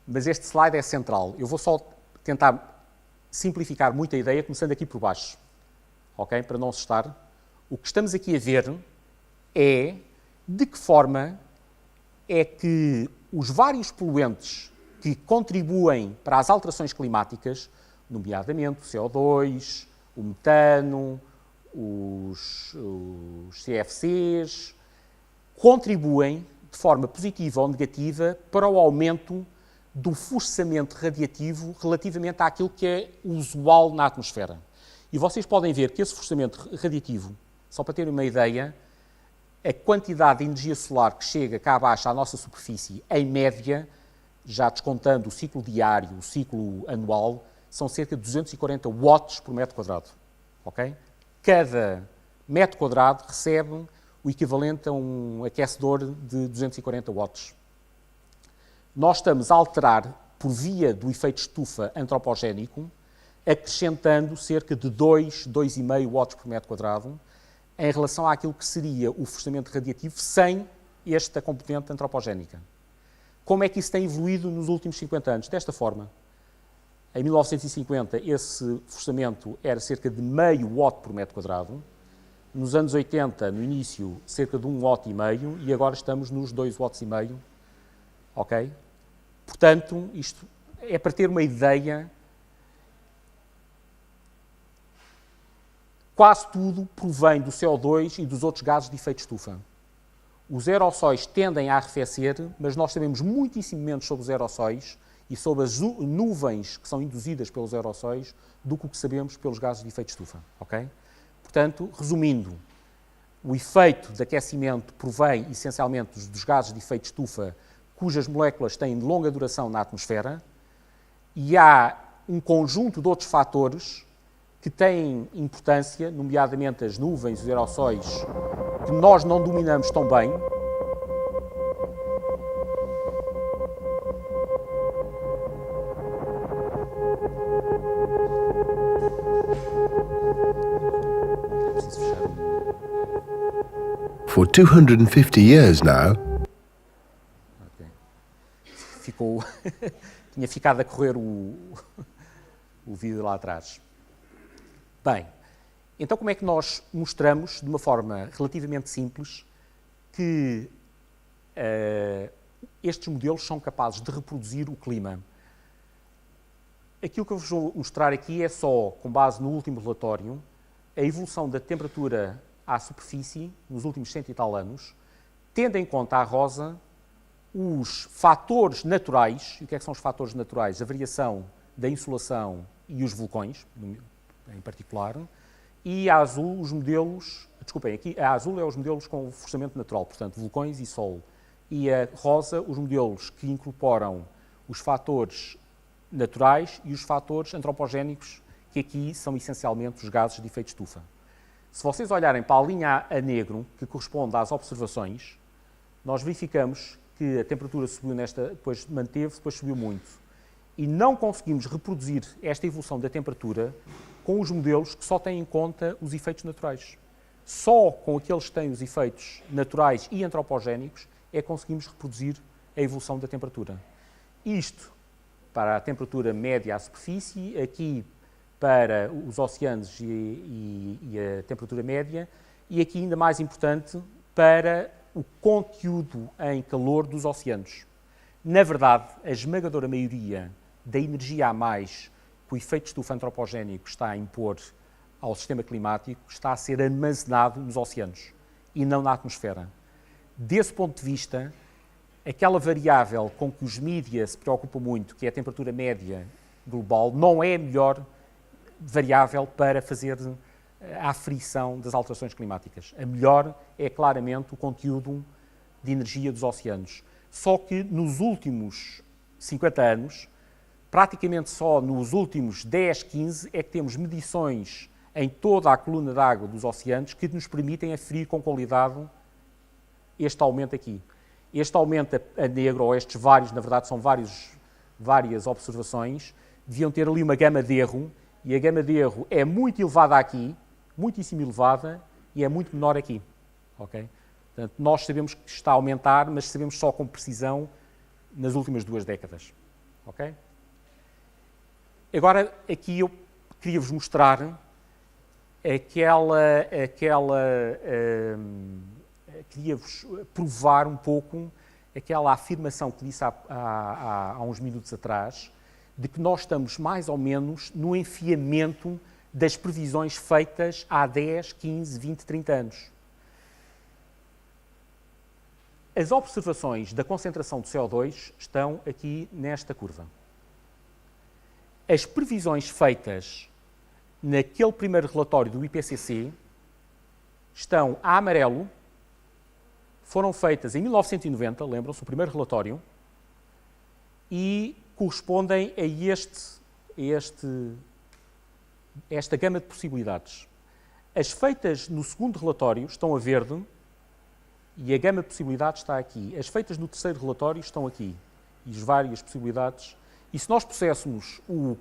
mas este slide é central. Eu vou só tentar simplificar muito a ideia, começando aqui por baixo. Ok? Para não assustar. O que estamos aqui a ver é de que forma é que os vários poluentes que contribuem para as alterações climáticas, nomeadamente o CO2, o metano, os CFCs, contribuem de forma positiva ou negativa para o aumento do forçamento radiativo relativamente àquilo que é usual na atmosfera. E vocês podem ver que esse forçamento radiativo, só para terem uma ideia, a quantidade de energia solar que chega cá abaixo à nossa superfície, em média, já descontando o ciclo diário, o ciclo anual, são cerca de 240 watts por metro quadrado. Okay? Cada metro quadrado recebe o equivalente a um aquecedor de 240 watts. Nós estamos a alterar, por via do efeito estufa antropogénico, acrescentando cerca de 2,5 watts por metro quadrado em relação àquilo que seria o forçamento radiativo sem esta componente antropogénica. Como é que isso tem evoluído nos últimos 50 anos? Desta forma. Em 1950, esse forçamento era cerca de meio watt por metro quadrado. Nos anos 80, no início, cerca de 1,5 watt, e agora estamos nos 2,5 watts. Ok? Portanto, isto é para ter uma ideia. Quase tudo provém do CO2 e dos outros gases de efeito de estufa. Os aerossóis tendem a arrefecer, mas nós sabemos muitíssimo menos sobre os aerossóis e sobre as nuvens que são induzidas pelos aerossóis do que o que sabemos pelos gases de efeito de estufa. Okay? Portanto, resumindo, o efeito de aquecimento provém essencialmente dos gases de efeito de estufa cujas moléculas têm longa duração na atmosfera e há um conjunto de outros fatores que têm importância, nomeadamente as nuvens, os aerossóis, que nós não dominamos tão bem. For 250 years now. Okay. Tinha ficado a correr o vídeo lá atrás. Bem, então como é que nós mostramos, de uma forma relativamente simples, que estes modelos são capazes de reproduzir o clima? aquilo que eu vos vou mostrar aqui é só, com base no último relatório, a evolução da temperatura à superfície nos últimos 100 e tal anos, tendo em conta a rosa os fatores naturais. E o que é que são os fatores naturais? A variação da insolação e os vulcões, em particular, e a azul os modelos, desculpem, aqui a azul é os modelos com forçamento natural, portanto, vulcões e sol, e a rosa os modelos que incorporam os fatores naturais e os fatores antropogénicos, que aqui são essencialmente os gases de efeito estufa. Se vocês olharem para a linha a negro, que corresponde às observações, nós verificamos que a temperatura subiu depois manteve-se, depois subiu muito. E não conseguimos reproduzir esta evolução da temperatura com os modelos que só têm em conta os efeitos naturais. Só com aqueles que têm os efeitos naturais e antropogénicos é que conseguimos reproduzir a evolução da temperatura. Isto para a temperatura média à superfície, aqui para os oceanos e a temperatura média, e aqui ainda mais importante para o conteúdo em calor dos oceanos. Na verdade, a esmagadora maioria da energia a mais que o efeito de estufa antropogénico está a impor ao sistema climático está a ser armazenado nos oceanos e não na atmosfera. Desse ponto de vista, aquela variável com que os mídias se preocupam muito, que é a temperatura média global, não é a melhor variável para fazer a aferição das alterações climáticas. A melhor é claramente o conteúdo de energia dos oceanos. Só que nos últimos 50 anos, praticamente só nos últimos 10, 15, é que temos medições em toda a coluna de água dos oceanos que nos permitem aferir com qualidade este aumento aqui. Este aumento a negro, ou estes vários, na verdade são várias observações, deviam ter ali uma gama de erro, e a gama de erro é muito elevada aqui, muitíssimo elevada, e é muito menor aqui. Okay? Portanto, nós sabemos que está a aumentar, mas sabemos só com precisão nas últimas 2 décadas. Okay? Agora, aqui eu queria-vos mostrar queria-vos provar um pouco aquela afirmação que disse há uns minutos atrás, de que nós estamos mais ou menos no enfiamento das previsões feitas há 10, 15, 20, 30 anos. As observações da concentração de CO2 estão aqui nesta curva. As previsões feitas naquele primeiro relatório do IPCC estão a amarelo, foram feitas em 1990, lembram-se, o primeiro relatório, e correspondem a esta gama de possibilidades. As feitas no segundo relatório estão a verde e a gama de possibilidades está aqui. As feitas no terceiro relatório estão aqui, e as várias possibilidades. E se nós pusséssemos o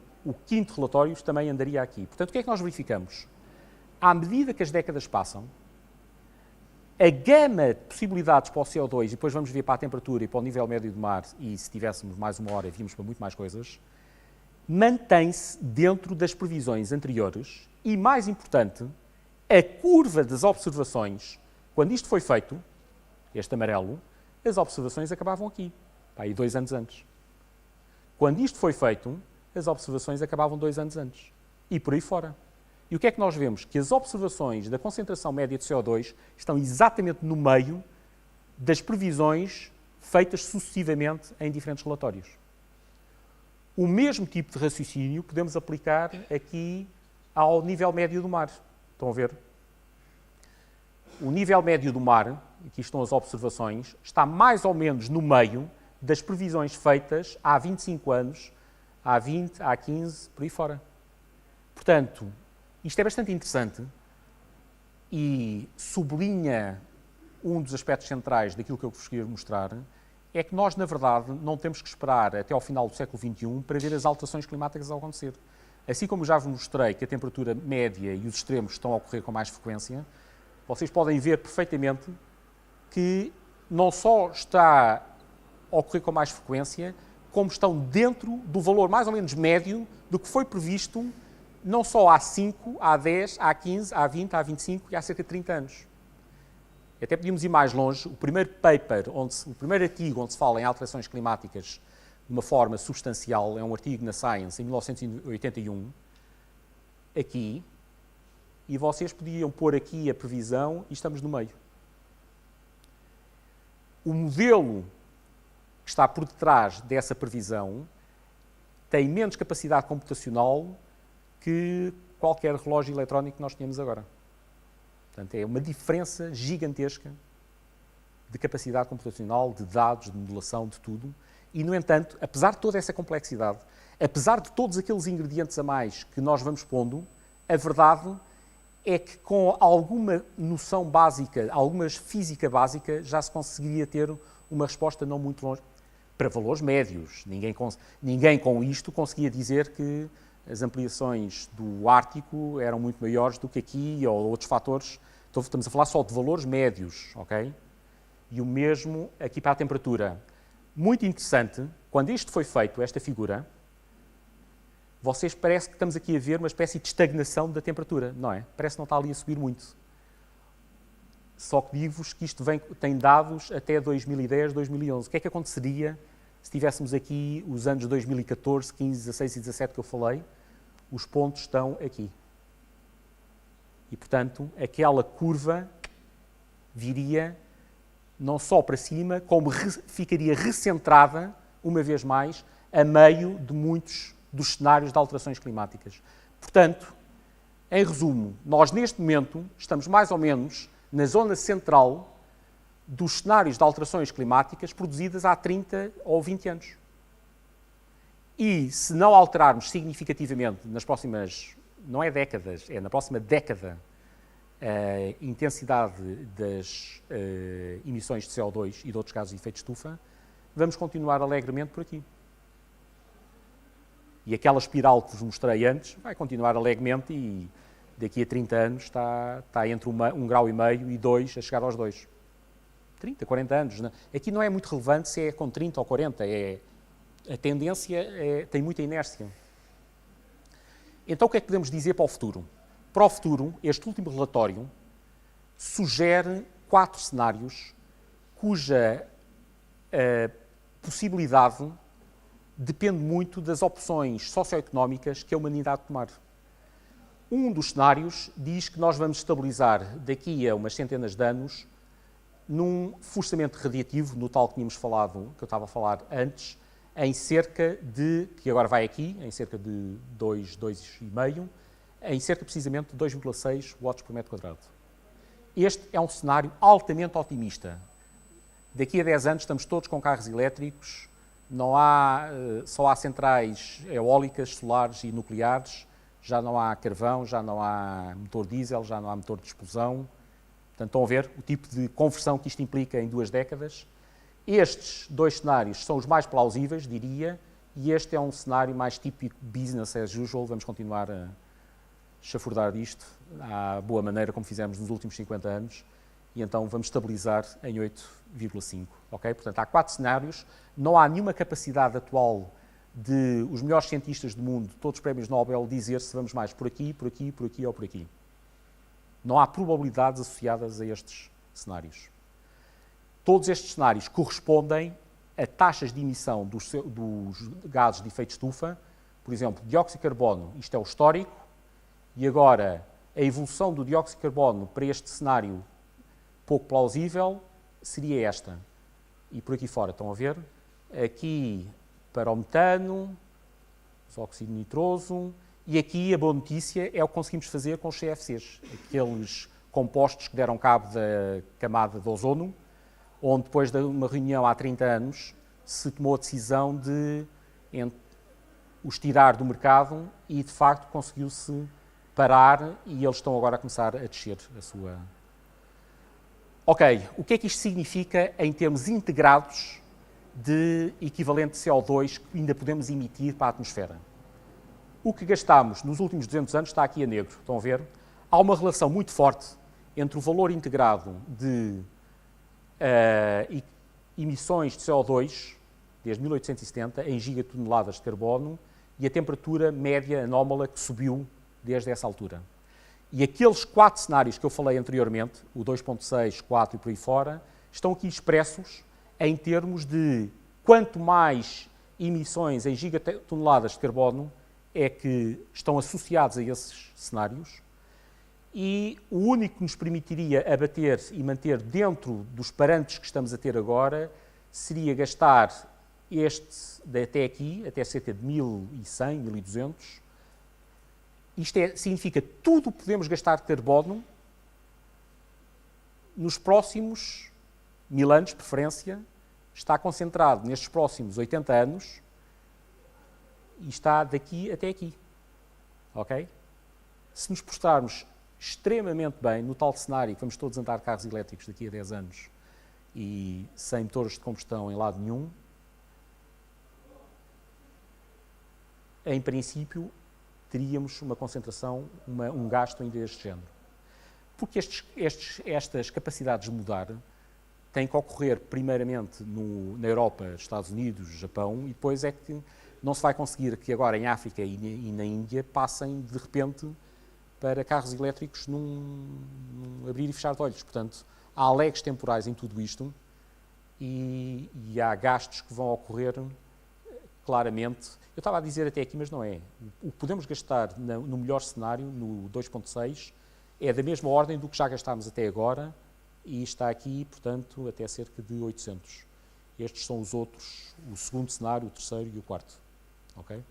quinto relatório, também andaria aqui. Portanto, o que é que nós verificamos? À medida que as décadas passam, a gama de possibilidades para o CO2, e depois vamos ver para a temperatura e para o nível médio do mar, e se tivéssemos mais uma hora, víamos para muito mais coisas, mantém-se dentro das previsões anteriores e, mais importante, a curva das observações, quando isto foi feito, este amarelo, as observações acabavam aqui, aí 2 anos antes. Quando isto foi feito, as observações acabavam 2 anos antes. E por aí fora. E o que é que nós vemos? Que as observações da concentração média de CO2 estão exatamente no meio das previsões feitas sucessivamente em diferentes relatórios. O mesmo tipo de raciocínio podemos aplicar aqui ao nível médio do mar. Estão a ver? O nível médio do mar, aqui estão as observações, está mais ou menos no meio das previsões feitas há 25 anos, há 20, há 15, por aí fora. Portanto, isto é bastante interessante e sublinha um dos aspectos centrais daquilo que eu vos queria mostrar, é que nós, na verdade, não temos que esperar até ao final do século XXI para ver as alterações climáticas a acontecer. Assim como já vos mostrei que a temperatura média e os extremos estão a ocorrer com mais frequência, vocês podem ver perfeitamente que não só está a ocorrer com mais frequência, como estão dentro do valor mais ou menos médio do que foi previsto não só há 5, há 10, há 15, há 20, há 25 e há cerca de 30 anos. Até podíamos ir mais longe. O primeiro paper, o primeiro artigo onde se fala em alterações climáticas de uma forma substancial, é um artigo na Science, em 1981, aqui, e vocês podiam pôr aqui a previsão e estamos no meio. O modelo que está por detrás dessa previsão tem menos capacidade computacional que qualquer relógio eletrónico que nós tenhamos agora. Portanto, é uma diferença gigantesca de capacidade computacional, de dados, de modelação, de tudo. E, no entanto, apesar de toda essa complexidade, apesar de todos aqueles ingredientes a mais que nós vamos pondo, a verdade é que com alguma noção básica, alguma física básica, já se conseguiria ter uma resposta não muito longe. Para valores médios. Ninguém com isto conseguia dizer que as ampliações do Ártico eram muito maiores do que aqui ou outros fatores. Então, estamos a falar só de valores médios, ok? E o mesmo aqui para a temperatura. Muito interessante, quando isto foi feito, esta figura, vocês parece que estamos aqui a ver uma espécie de estagnação da temperatura, não é? Parece que não está ali a subir muito. Só que digo-vos que isto tem dados até 2010, 2011. O que é que aconteceria se tivéssemos aqui os anos 2014, 15, 16 e 17 que eu falei? Os pontos estão aqui. E, portanto, aquela curva viria não só para cima, como ficaria recentrada, uma vez mais, a meio de muitos dos cenários de alterações climáticas. Portanto, em resumo, nós neste momento estamos mais ou menos na zona central dos cenários de alterações climáticas produzidas há 30 ou 20 anos. E se não alterarmos significativamente nas próximas, não é décadas, é na próxima década, a intensidade das emissões de CO2 e de outros gases de efeito de estufa, vamos continuar alegremente por aqui. E aquela espiral que vos mostrei antes vai continuar alegremente e daqui a 30 anos está entre 1,5 grau e 2 a chegar aos 2. 30, 40 anos. Não? Aqui não é muito relevante se é com 30 ou 40. A tendência tem muita inércia. Então o que é que podemos dizer para o futuro? Para o futuro, este último relatório sugere 4 cenários cuja possibilidade depende muito das opções socioeconómicas que a humanidade tomar. Um dos cenários diz que nós vamos estabilizar daqui a umas centenas de anos num fuçamento radiativo, no tal que tínhamos falado, que eu estava a falar antes, em cerca de, que agora vai aqui, em cerca de 2,5, em cerca precisamente de 2,6 watts por metro quadrado. Este é um cenário altamente otimista. Daqui a 10 anos estamos todos com carros elétricos, só há centrais eólicas, solares e nucleares, já não há carvão, já não há motor diesel, já não há motor de explosão. Portanto, estão a ver o tipo de conversão que isto implica em 2 décadas. Estes 2 cenários são os mais plausíveis, diria, e este é um cenário mais típico business as usual. Vamos continuar a chafurdar disto à boa maneira, como fizemos nos últimos 50 anos, e então vamos estabilizar em 8,5. Okay? Portanto, há 4 cenários, não há nenhuma capacidade atual de os melhores cientistas do mundo, todos os prémios Nobel, dizer se vamos mais por aqui, por aqui, por aqui ou por aqui. Não há probabilidades associadas a estes cenários. Todos estes cenários correspondem a taxas de emissão dos gases de efeito de estufa. Por exemplo, dióxido de carbono, isto é o histórico, e agora a evolução do dióxido de carbono para este cenário pouco plausível seria esta. E por aqui fora, estão a ver? Aqui para o metano, o óxido nitroso, e aqui a boa notícia é o que conseguimos fazer com os CFCs, aqueles compostos que deram cabo da camada de ozono, onde depois de uma reunião há 30 anos se tomou a decisão de os tirar do mercado e, de facto, conseguiu-se parar e eles estão agora a começar a descer a sua... Ok, o que é que isto significa em termos integrados de equivalente de CO2 que ainda podemos emitir para a atmosfera? O que gastámos nos últimos 200 anos está aqui a negro, estão a ver? Há uma relação muito forte entre o valor integrado de emissões de CO2, desde 1870, em gigatoneladas de carbono, e a temperatura média anómala que subiu desde essa altura. E aqueles 4 cenários que eu falei anteriormente, o 2.6, 4 e por aí fora, estão aqui expressos em termos de quanto mais emissões em gigatoneladas de carbono é que estão associados a esses cenários e o único que nos permitiria abater e manter dentro dos parâmetros que estamos a ter agora seria gastar este até aqui, até cerca de 1100, 1200. Isto significa tudo o que podemos gastar de carbono nos próximos 1000 anos, de preferência, está concentrado nestes próximos 80 anos e está daqui até aqui. Ok? Se nos postarmos extremamente bem no tal cenário que vamos todos andar de carros elétricos daqui a 10 anos e sem motores de combustão em lado nenhum, em princípio, teríamos uma concentração, um gasto ainda deste género. Porque estas capacidades de mudar têm que ocorrer primeiramente na Europa, Estados Unidos, Japão, e depois é que não se vai conseguir que agora em África e na Índia passem de repente para carros elétricos num abrir e fechar de olhos. Portanto, há lags temporais em tudo isto e há gastos que vão ocorrer claramente. Eu estava a dizer até aqui, mas não é. O que podemos gastar no melhor cenário, no 2.6, é da mesma ordem do que já gastámos até agora e está aqui, portanto, até cerca de 800. Estes são os outros, o segundo cenário, o terceiro e o quarto. Ok?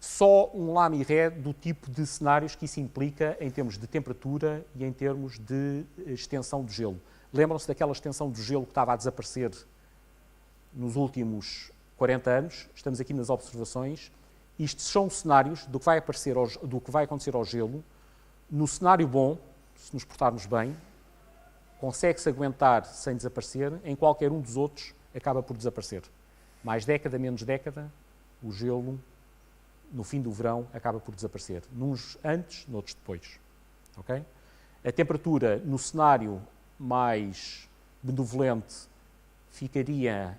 Só um lamiré do tipo de cenários que isso implica em termos de temperatura e em termos de extensão do gelo. Lembram-se daquela extensão do gelo que estava a desaparecer nos últimos 40 anos? Estamos aqui nas observações. Isto são cenários do que vai acontecer ao gelo. No cenário bom, se nos portarmos bem, consegue-se aguentar sem desaparecer. Em qualquer um dos outros, acaba por desaparecer. Mais década, menos década, o gelo, no fim do verão, acaba por desaparecer. Nuns antes, noutros depois. Okay? A temperatura, no cenário mais benevolente, ficaria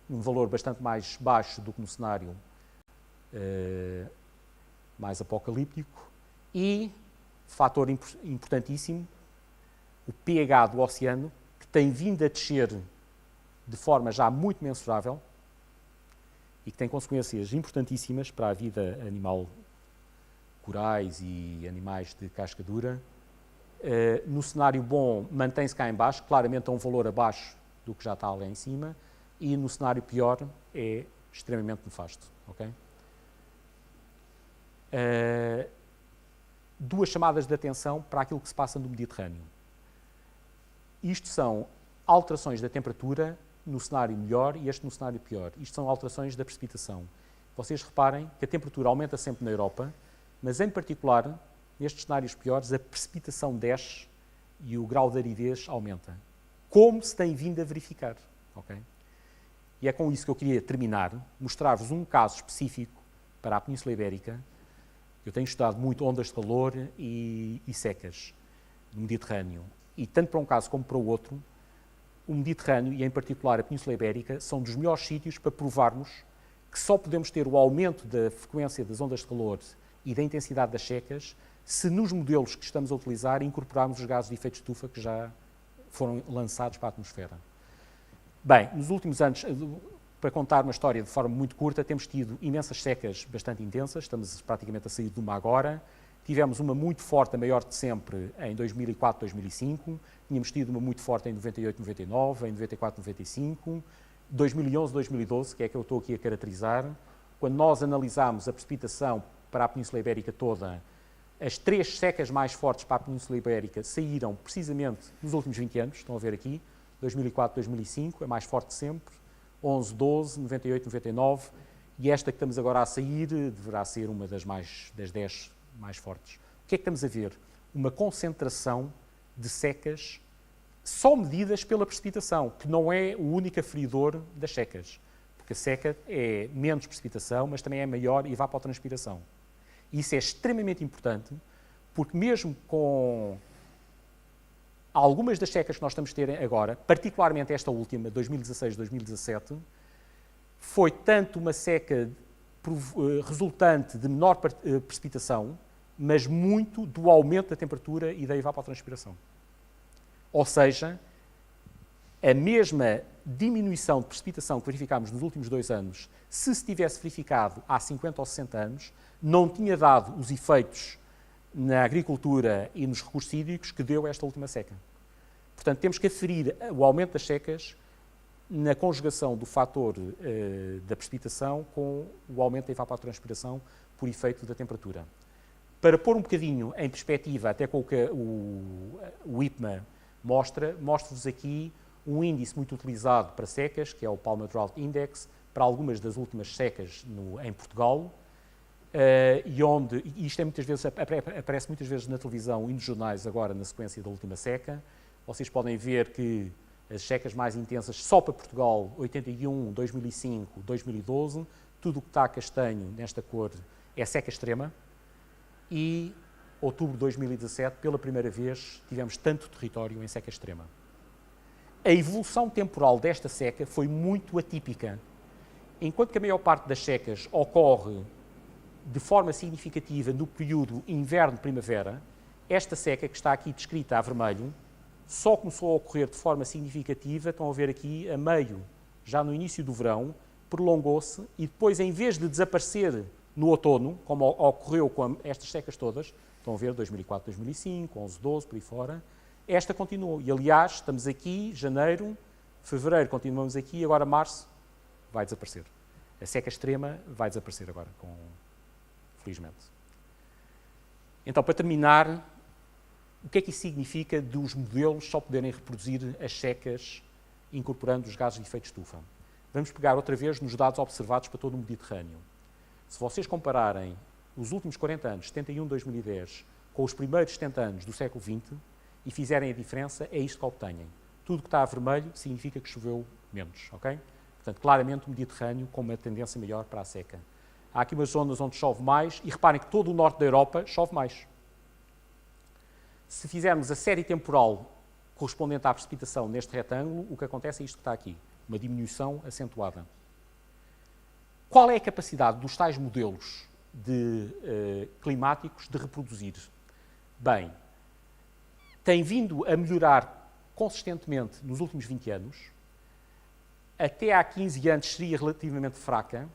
num valor bastante mais baixo do que no cenário mais apocalíptico. E, fator importantíssimo, o pH do oceano, que tem vindo a descer de forma já muito mensurável e que tem consequências importantíssimas para a vida animal, corais e animais de casca dura. No cenário bom, mantém-se cá em baixo, claramente a um valor abaixo do que já está lá em cima, e no cenário pior é extremamente nefasto. Okay? Duas chamadas de atenção para aquilo que se passa no Mediterrâneo. Isto são alterações da temperatura no cenário melhor e este no cenário pior. Isto são alterações da precipitação. Vocês reparem que a temperatura aumenta sempre na Europa, mas em particular, nestes cenários piores, a precipitação desce e o grau de aridez aumenta. Como se tem vindo a verificar. Okay? E é com isso que eu queria terminar, mostrar-vos um caso específico para a Península Ibérica. Eu tenho estudado muito ondas de calor e secas no Mediterrâneo. E tanto para um caso como para o outro, o Mediterrâneo, e em particular a Península Ibérica, são dos melhores sítios para provarmos que só podemos ter o aumento da frequência das ondas de calor e da intensidade das secas se nos modelos que estamos a utilizar incorporarmos os gases de efeito de estufa que já foram lançados para a atmosfera. Bem, nos últimos anos, para contar uma história de forma muito curta, temos tido imensas secas bastante intensas, estamos praticamente a sair de uma agora. Tivemos uma muito forte, a maior de sempre, em 2004, 2005. Tínhamos tido uma muito forte em 98, 99, em 94, 95. 2011, 2012, que é que eu estou aqui a caracterizar. Quando nós analisámos a precipitação para a Península Ibérica toda, as 3 secas mais fortes para a Península Ibérica saíram precisamente nos últimos 20 anos, estão a ver aqui, 2004, 2005, a mais forte de sempre, 11, 12, 98, 99, e esta que estamos agora a sair deverá ser uma das 10 mais fortes. O que é que estamos a ver? Uma concentração de secas só medidas pela precipitação, que não é o único aferidor das secas, porque a seca é menos precipitação, mas também é maior evapotranspiração. Isso é extremamente importante, porque mesmo com algumas das secas que nós estamos a ter agora, particularmente esta última, 2016-2017, foi tanto uma seca resultante de menor precipitação, mas muito do aumento da temperatura e da evapotranspiração. Ou seja, a mesma diminuição de precipitação que verificámos nos últimos 2 anos, se tivesse verificado há 50 ou 60 anos, não tinha dado os efeitos na agricultura e nos recursos hídricos que deu esta última seca. Portanto, temos que aferir o aumento das secas na conjugação do fator da precipitação com o aumento da evapotranspiração por efeito da temperatura. Para pôr um bocadinho em perspectiva, até com o que o IPMA mostro-vos aqui um índice muito utilizado para secas, que é o Palmer Drought Index, para algumas das últimas secas em Portugal, e isto muitas vezes, aparece muitas vezes na televisão e nos jornais agora na sequência da última seca. Vocês podem ver que as secas mais intensas só para Portugal, 81, 2005, 2012, tudo o que está castanho nesta cor é seca extrema, e outubro de 2017, pela primeira vez, tivemos tanto território em seca extrema. A evolução temporal desta seca foi muito atípica. Enquanto que a maior parte das secas ocorre de forma significativa no período inverno-primavera, esta seca, que está aqui descrita a vermelho, só começou a ocorrer de forma significativa, estão a ver aqui, a meio, já no início do verão, prolongou-se e depois, em vez de desaparecer no outono, como ocorreu com estas secas todas, estão a ver 2004, 2005, 11, 12, por aí fora, esta continuou. E, aliás, estamos aqui, janeiro, fevereiro, continuamos aqui, agora março vai desaparecer. A seca extrema vai desaparecer agora, felizmente. Então, para terminar, o que é que isso significa dos modelos só poderem reproduzir as secas incorporando os gases de efeito de estufa? Vamos pegar outra vez nos dados observados para todo o Mediterrâneo. Se vocês compararem os últimos 40 anos, 71, 2010, com os primeiros 70 anos do século XX e fizerem a diferença, é isto que obtêm. Tudo que está a vermelho significa que choveu menos, ok? Portanto, claramente o Mediterrâneo com uma tendência maior para a seca. Há aqui umas zonas onde chove mais e reparem que todo o norte da Europa chove mais. Se fizermos a série temporal correspondente à precipitação neste retângulo, o que acontece é isto que está aqui, uma diminuição acentuada. Qual é a capacidade dos tais modelos climáticos de reproduzir? Bem, tem vindo a melhorar consistentemente nos últimos 20 anos. Até há 15 anos seria relativamente fraca.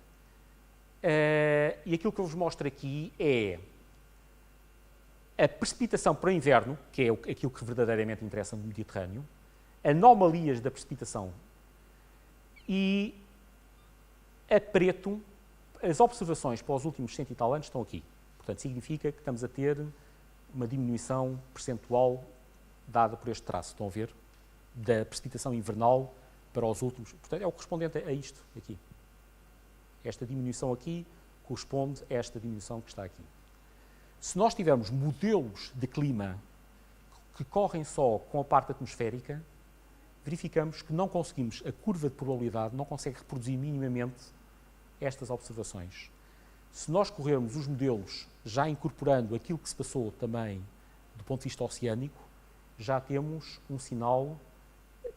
E aquilo que eu vos mostro aqui é a precipitação para o inverno, que é aquilo que verdadeiramente interessa no Mediterrâneo, anomalias da precipitação e a preto, as observações para os últimos 100 e tal anos estão aqui. Portanto, significa que estamos a ter uma diminuição percentual dada por este traço. Estão a ver? Da precipitação invernal para os últimos. Portanto, é o correspondente a isto aqui. Esta diminuição aqui corresponde a esta diminuição que está aqui. Se nós tivermos modelos de clima que correm só com a parte atmosférica, verificamos que não conseguimos, a curva de probabilidade não consegue reproduzir minimamente estas observações. Se nós corrermos os modelos já incorporando aquilo que se passou também do ponto de vista oceânico, já temos um sinal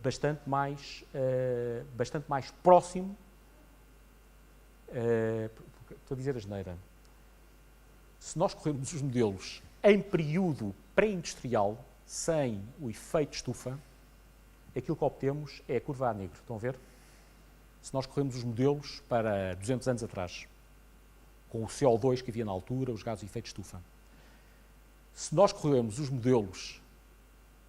bastante mais próximo. Estou a dizer asneira. Se nós corrermos os modelos em período pré-industrial, sem o efeito de estufa, aquilo que obtemos é a curva a negro. Estão a ver? Se nós corremos os modelos para 200 anos atrás, com o CO2 que havia na altura, os gases de efeito de estufa. Se nós corremos os modelos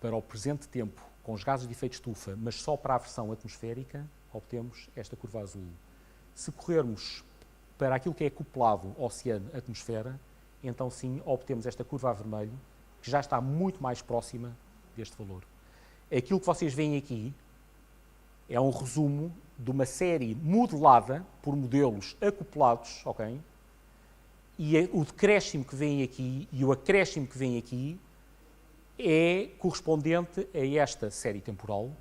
para o presente tempo, com os gases de efeito de estufa, mas só para a versão atmosférica, obtemos esta curva azul. Se corrermos para aquilo que é acoplado oceano-atmosfera, então sim, obtemos esta curva a vermelho, que já está muito mais próxima deste valor. Aquilo que vocês veem aqui é um resumo de uma série modelada por modelos acoplados, ok? E o decréscimo que vem aqui e o acréscimo que vem aqui é correspondente a esta série temporal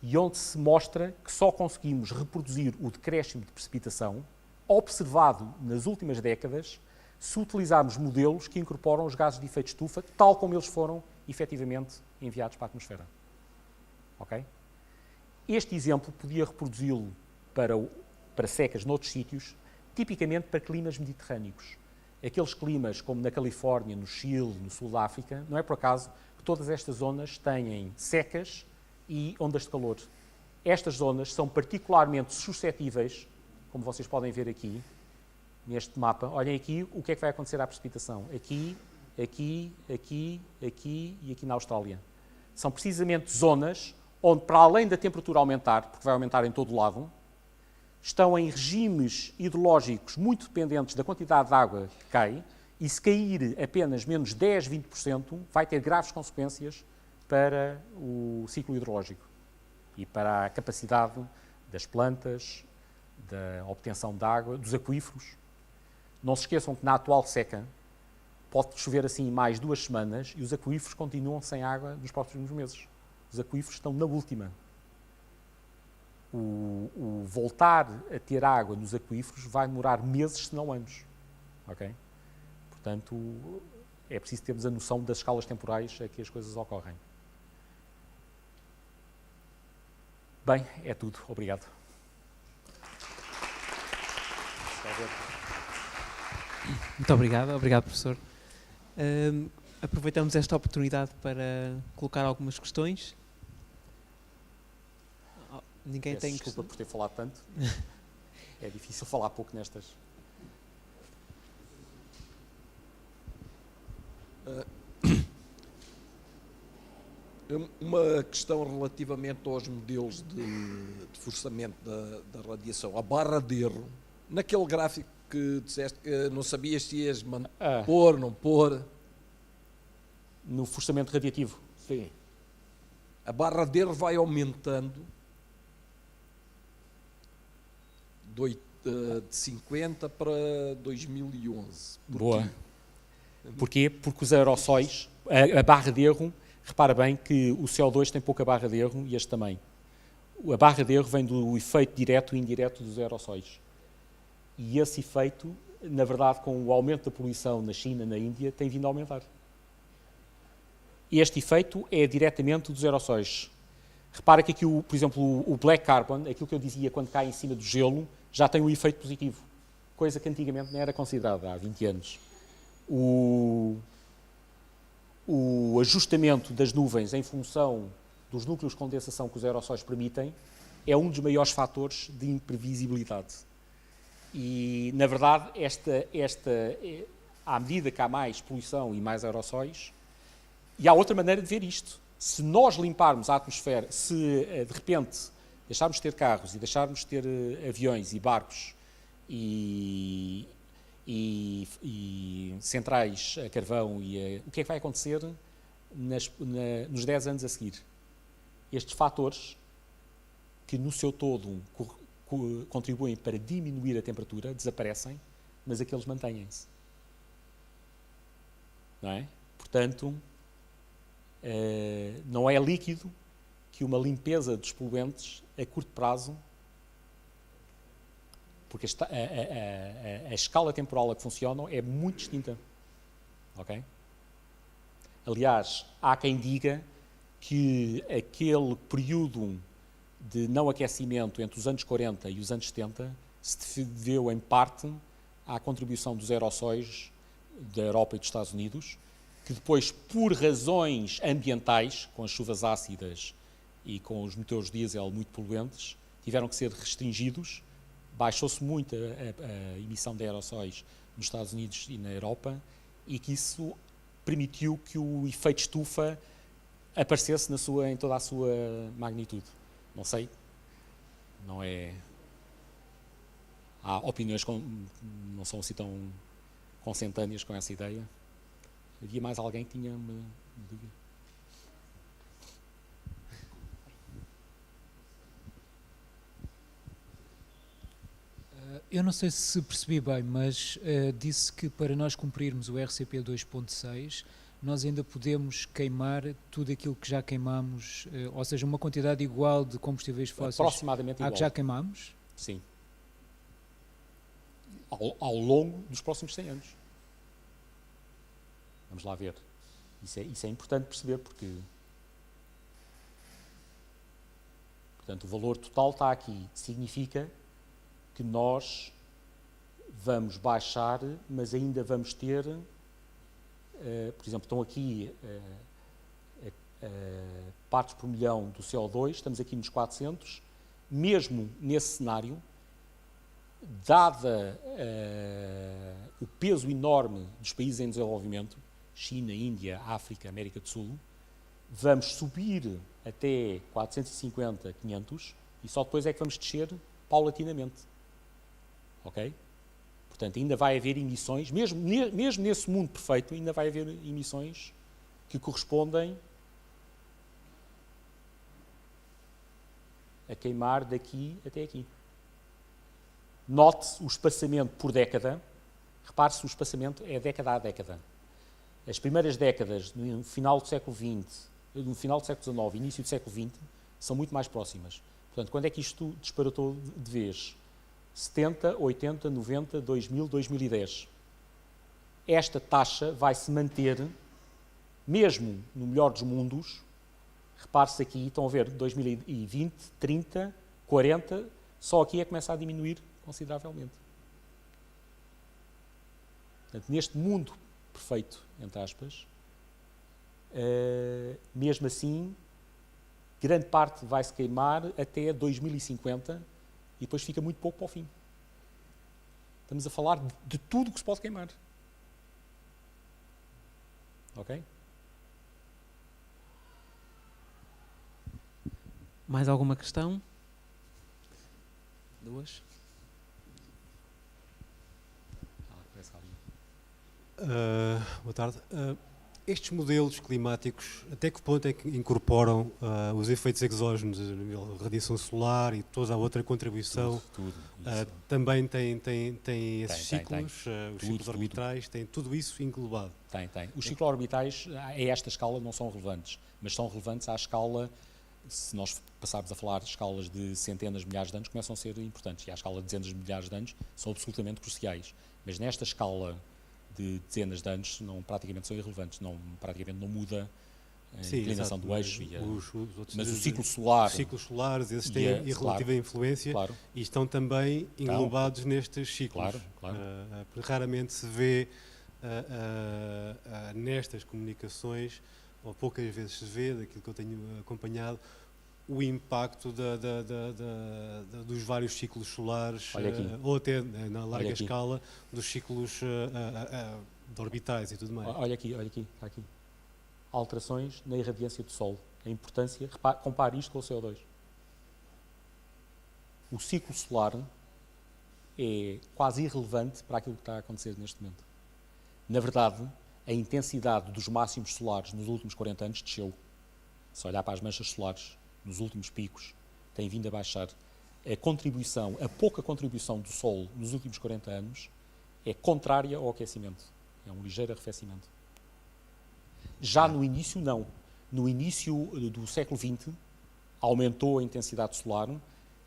e onde se mostra que só conseguimos reproduzir o decréscimo de precipitação observado nas últimas décadas se utilizarmos modelos que incorporam os gases de efeito de estufa tal como eles foram efetivamente enviados para a atmosfera. Ok? Este exemplo podia reproduzi-lo para secas noutros sítios, tipicamente para climas mediterrâneos. Aqueles climas como na Califórnia, no Chile, no sul da África, não é por acaso que todas estas zonas têm secas e ondas de calor. estas zonas são particularmente suscetíveis, como vocês podem ver aqui, neste mapa. Olhem aqui o que é que vai acontecer à precipitação. Aqui, aqui, aqui, aqui e aqui na Austrália. São precisamente zonas onde, para além da temperatura aumentar, porque vai aumentar em todo o lado, estão em regimes hidrológicos muito dependentes da quantidade de água que cai, e se cair apenas menos 10, 20%, vai ter graves consequências para o ciclo hidrológico e para a capacidade das plantas, da obtenção de água, dos aquíferos. Não se esqueçam que na atual seca pode chover assim mais 2 semanas e os aquíferos continuam sem água nos próximos meses. Os aquíferos estão na última. O voltar a ter água nos aquíferos vai demorar meses, se não anos. Ok? Portanto, é preciso termos a noção das escalas temporais a que as coisas ocorrem. Bem, é tudo. Obrigado. Muito obrigado. Obrigado, professor. Aproveitamos esta oportunidade para colocar algumas questões. Ninguém Peço tem desculpa por ter falado tanto. É difícil falar pouco nestas. Uma questão relativamente aos modelos de forçamento da radiação. A barra de erro, naquele gráfico que disseste que não sabias se ias pôr, não pôr. No forçamento radiativo. Sim. A barra de erro vai aumentando de 50 para 2011. Boa. Porquê? Porque os aerossóis, a barra de erro, repara bem que o CO2 tem pouca barra de erro e este também. A barra de erro vem do efeito direto e indireto dos aerossóis. E esse efeito, na verdade, com o aumento da poluição na China, na Índia, tem vindo a aumentar. Este efeito é diretamente dos aerossóis. Repara que aqui, por exemplo, o black carbon, aquilo que eu dizia quando cai em cima do gelo, já tem um efeito positivo, coisa que antigamente não era considerada há 20 anos. O ajustamento das nuvens em função dos núcleos de condensação que os aerossóis permitem é um dos maiores fatores de imprevisibilidade. E, na verdade, à medida que há mais poluição e mais aerossóis, e há outra maneira de ver isto. Se nós limparmos a atmosfera, se de repente deixarmos de ter carros e deixarmos de ter aviões e barcos e centrais a carvão, o que é que vai acontecer nos 10 anos a seguir? Estes fatores, que no seu todo contribuem para diminuir a temperatura, desaparecem, mas aqueles mantêm-se. Não é? Portanto, não é líquido que uma limpeza dos poluentes a curto prazo, porque a escala temporal a que funcionam é muito distinta. Ok? Aliás, há quem diga que aquele período de não aquecimento entre os anos 40 e os anos 70 se deveu, em parte, à contribuição dos aerossóis da Europa e dos Estados Unidos, que depois, por razões ambientais, com as chuvas ácidas e com os motores diesel muito poluentes, tiveram que ser restringidos. Baixou-se muito a emissão de aerossóis nos Estados Unidos e na Europa, e que isso permitiu que o efeito estufa aparecesse em toda a sua magnitude. Não sei, não é... Há opiniões que não são assim tão consentâneas com essa ideia. Havia mais alguém que tinha uma dúvida? Eu não sei se percebi bem, mas disse que para nós cumprirmos o RCP 2.6, nós ainda podemos queimar tudo aquilo que já queimamos, ou seja, uma quantidade igual de combustíveis fósseis aproximadamente à igual. que já queimamos? Sim. Ao longo dos próximos 100 anos. Vamos lá ver. Isso é importante perceber, porque... Portanto, o valor total está aqui. Significa que nós vamos baixar, mas ainda vamos ter... por exemplo, estão aqui partes por milhão do CO2, estamos aqui nos 400, mesmo nesse cenário, dada o peso enorme dos países em desenvolvimento, China, Índia, África, América do Sul, vamos subir até 450, 500 e só depois é que vamos descer paulatinamente. Ok? Portanto, ainda vai haver emissões, mesmo nesse mundo perfeito, ainda vai haver emissões que correspondem a queimar daqui até aqui. Note o espaçamento por década. Repare-se, o espaçamento é década a década. As primeiras décadas, no final do século XX, no final do século XIX, início do século XX, são muito mais próximas. Portanto, quando é que isto disparatou de vez? 70, 80, 90, 2000, 2010. Esta taxa vai se manter, mesmo no melhor dos mundos. Repare-se aqui, estão a ver, 2020, 30, 40, só aqui é que começa a diminuir consideravelmente. Portanto, neste mundo perfeito, entre aspas, mesmo assim, grande parte vai-se queimar até 2050 e depois fica muito pouco para o fim. Estamos a falar de tudo que se pode queimar. Ok? Mais alguma questão? Duas? Boa tarde. Estes modelos climáticos, até que ponto é que incorporam os efeitos exógenos, a nível de radiação solar e toda a outra contribuição? Tudo também tem esses ciclos, os ciclos tudo. orbitais, tem tudo isso englobado? Tem. Os ciclos orbitais, a esta escala, não são relevantes, mas são relevantes à escala, se nós passarmos a falar de escalas de centenas de milhares de anos, começam a ser importantes, e à escala de dezenas de milhares de anos são absolutamente cruciais. Mas nesta escala de dezenas de anos praticamente são irrelevantes, praticamente não muda a inclinação do eixo. Mas o ciclo solar... Os ciclos solares, esses têm relativa influência e estão também englobados nestes ciclos. Claro. Raramente se vê nestas comunicações, ou poucas vezes se vê, daquilo que eu tenho acompanhado, o impacto dos vários ciclos solares, ou até na larga escala dos ciclos de orbitais e tudo mais. Olha aqui, está aqui. Alterações na irradiância do Sol. A importância, compare isto com o CO2. O ciclo solar é quase irrelevante para aquilo que está a acontecer neste momento. Na verdade, a intensidade dos máximos solares nos últimos 40 anos desceu. Se olhar para as manchas solares, nos últimos picos, tem vindo a baixar. A pouca contribuição do Sol nos últimos 40 anos é contrária ao aquecimento. É um ligeiro arrefecimento. Já no início, não. No início do século XX, aumentou a intensidade solar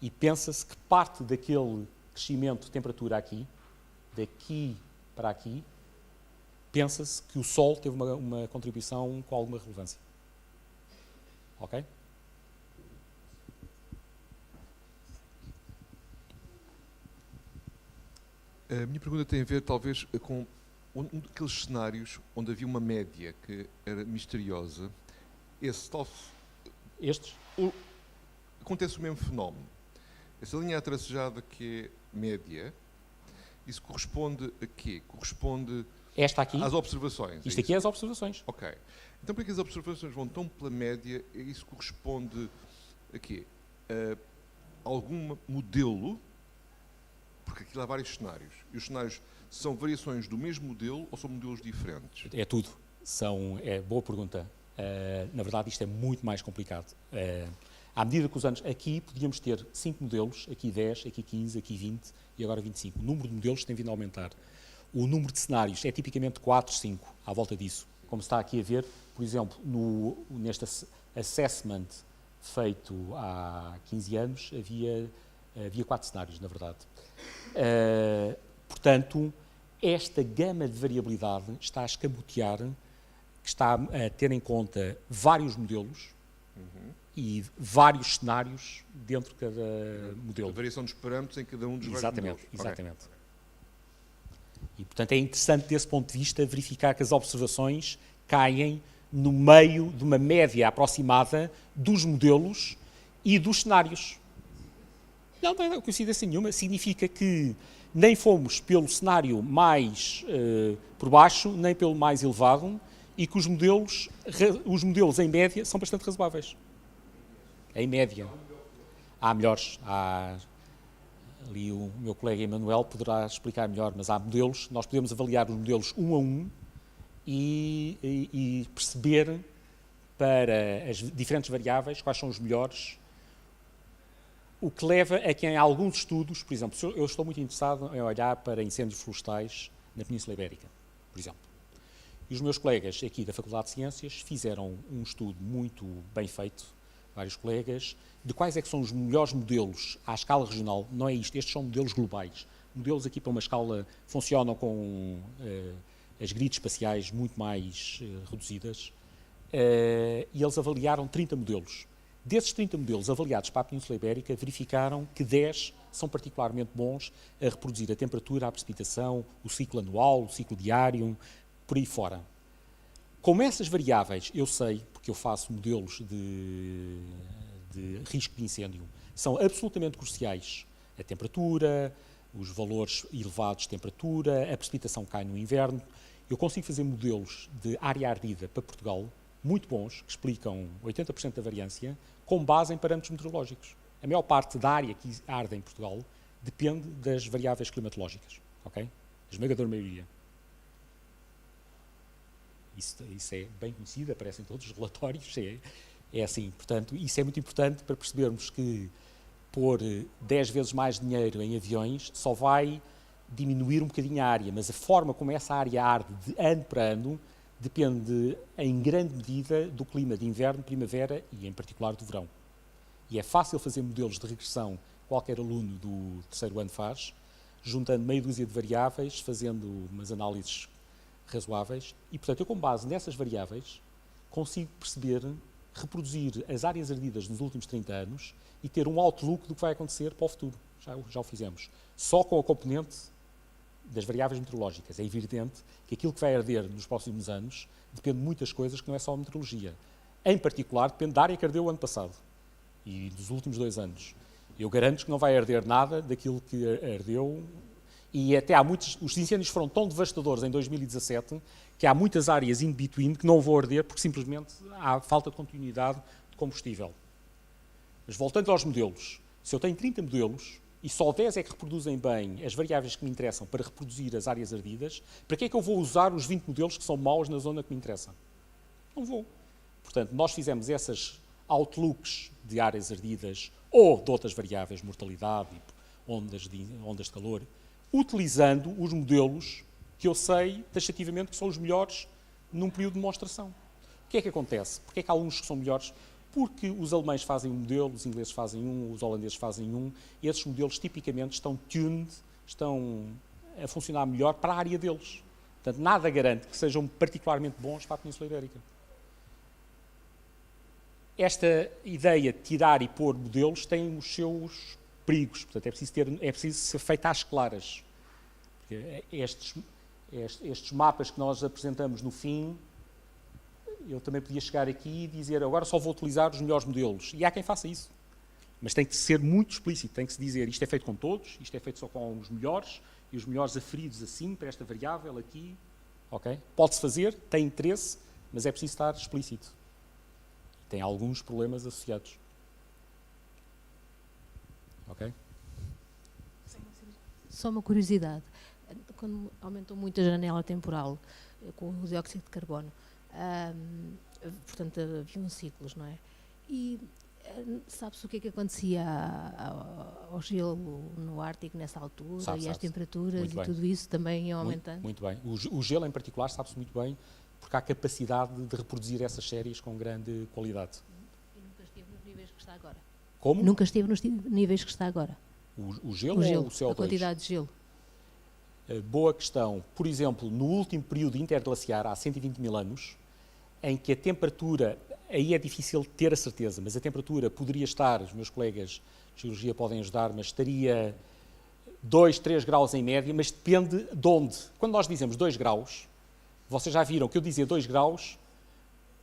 e pensa-se que parte daquele crescimento de temperatura aqui, daqui para aqui, pensa-se que o Sol teve uma contribuição com alguma relevância. Ok? A minha pergunta tem a ver, talvez, com um daqueles cenários onde havia uma média que era misteriosa. Estes? Acontece o mesmo fenómeno. Essa linha atracejada que é média, isso corresponde a quê? Corresponde esta aqui, às observações. Isto aqui é as observações. Ok. Então, para que as observações vão tão pela média, isso corresponde a quê? A algum modelo? Porque aqui há vários cenários. E os cenários são variações do mesmo modelo ou são modelos diferentes? É tudo. Boa pergunta. Na verdade, isto é muito mais complicado. À medida que os anos... Aqui podíamos ter 5 modelos, aqui 10, aqui 15, aqui 20 e agora 25. O número de modelos tem vindo a aumentar. O número de cenários é tipicamente 4, 5, à volta disso. Como se está aqui a ver, por exemplo, neste assessment feito há 15 anos, havia 4 cenários, na verdade. Portanto, esta gama de variabilidade está a escamotear, que está a ter em conta vários modelos e vários cenários dentro de cada modelo. A variação dos parâmetros em cada um dos vários modelos. Exatamente. Okay. E, portanto, é interessante, desse ponto de vista, verificar que as observações caem no meio de uma média aproximada dos modelos e dos cenários. Não há coincidência nenhuma. Significa que nem fomos pelo cenário mais por baixo, nem pelo mais elevado, e que os modelos em média são bastante razoáveis. Em média. Há melhores. Ali o meu colega Emanuel poderá explicar melhor, mas há modelos, nós podemos avaliar os modelos um a um e perceber para as diferentes variáveis quais são os melhores, o que leva a que em alguns estudos, por exemplo, eu estou muito interessado em olhar para incêndios florestais na Península Ibérica, por exemplo. E os meus colegas aqui da Faculdade de Ciências fizeram um estudo muito bem feito, vários colegas, de quais é que são os melhores modelos à escala regional. Não é isto, estes são modelos globais. Modelos aqui para uma escala funcionam com as grids espaciais muito mais reduzidas, e eles avaliaram 30 modelos. Desses 30 modelos avaliados para a Península Ibérica, verificaram que 10 são particularmente bons a reproduzir a temperatura, a precipitação, o ciclo anual, o ciclo diário, por aí fora. Como essas variáveis, eu sei, porque eu faço modelos de risco de incêndio, são absolutamente cruciais. A temperatura, os valores elevados de temperatura, a precipitação que cai no inverno. Eu consigo fazer modelos de área ardida para Portugal, muito bons, que explicam 80% da variância, com base em parâmetros meteorológicos. A maior parte da área que arde em Portugal depende das variáveis climatológicas, ok? A esmagadora maioria. Isso é bem conhecido, aparece em todos os relatórios, é assim. Portanto, isso é muito importante para percebermos que pôr 10 vezes mais dinheiro em aviões só vai diminuir um bocadinho a área, mas a forma como essa área arde de ano para ano depende, em grande medida, do clima de inverno, primavera e, em particular, do verão. E é fácil fazer modelos de regressão, qualquer aluno do terceiro ano faz, juntando meia dúzia de variáveis, fazendo umas análises razoáveis, e, portanto, eu, com base nessas variáveis, consigo perceber, reproduzir as áreas ardidas nos últimos 30 anos e ter um outlook do que vai acontecer para o futuro. Já o fizemos. Só com a componente das variáveis meteorológicas. É evidente que aquilo que vai arder nos próximos anos depende de muitas coisas, que não é só a meteorologia. Em particular, depende da área que ardeu o ano passado e dos últimos 2 anos. Eu garanto que não vai arder nada daquilo que ardeu, e até há muitos... Os incêndios foram tão devastadores em 2017 que há muitas áreas in between que não vão arder porque simplesmente há falta de continuidade de combustível. Mas voltando aos modelos, se eu tenho 30 modelos e só 10 é que reproduzem bem as variáveis que me interessam para reproduzir as áreas ardidas, para que é que eu vou usar os 20 modelos que são maus na zona que me interessa? Não vou. Portanto, nós fizemos essas outlooks de áreas ardidas ou de outras variáveis, mortalidade, ondas de calor, utilizando os modelos que eu sei taxativamente que são os melhores num período de demonstração. O que é que acontece? Porque é que há alunos que são melhores? Porque os alemães fazem um modelo, os ingleses fazem um, os holandeses fazem um, e esses modelos tipicamente estão tuned, estão a funcionar melhor para a área deles. Portanto, nada garante que sejam particularmente bons para a Península Ibérica. Esta ideia de tirar e pôr modelos tem os seus perigos, portanto é preciso ser feita às claras. Porque estes mapas que nós apresentamos no fim, eu também podia chegar aqui e dizer agora só vou utilizar os melhores modelos. E há quem faça isso. Mas tem que ser muito explícito, tem que se dizer isto é feito com todos, isto é feito só com os melhores, e os melhores aferidos assim, para esta variável aqui. Okay? Pode-se fazer, tem interesse, mas é preciso estar explícito. Tem alguns problemas associados. Ok? Só uma curiosidade. Quando aumentou muito a janela temporal com o dióxido de carbono, portanto, haviam ciclos, não é? E sabe-se o que é que acontecia ao gelo no Ártico nessa altura, sabe, e às temperaturas muito e bem. tudo isso também iam aumentando? Muito bem. O gelo, em particular, sabe-se muito bem, porque há capacidade de reproduzir essas séries com grande qualidade. E nunca esteve nos níveis que está agora? Como? Nunca esteve nos níveis que está agora? O gelo ou o CO2? A quantidade de gelo. Boa questão. Por exemplo, no último período interglaciar, há 120 mil anos, em que a temperatura, aí é difícil ter a certeza, mas a temperatura poderia estar, os meus colegas de geologia podem ajudar, mas estaria 2, 3 graus em média, mas depende de onde. Quando nós dizemos 2 graus, vocês já viram que eu dizer 2 graus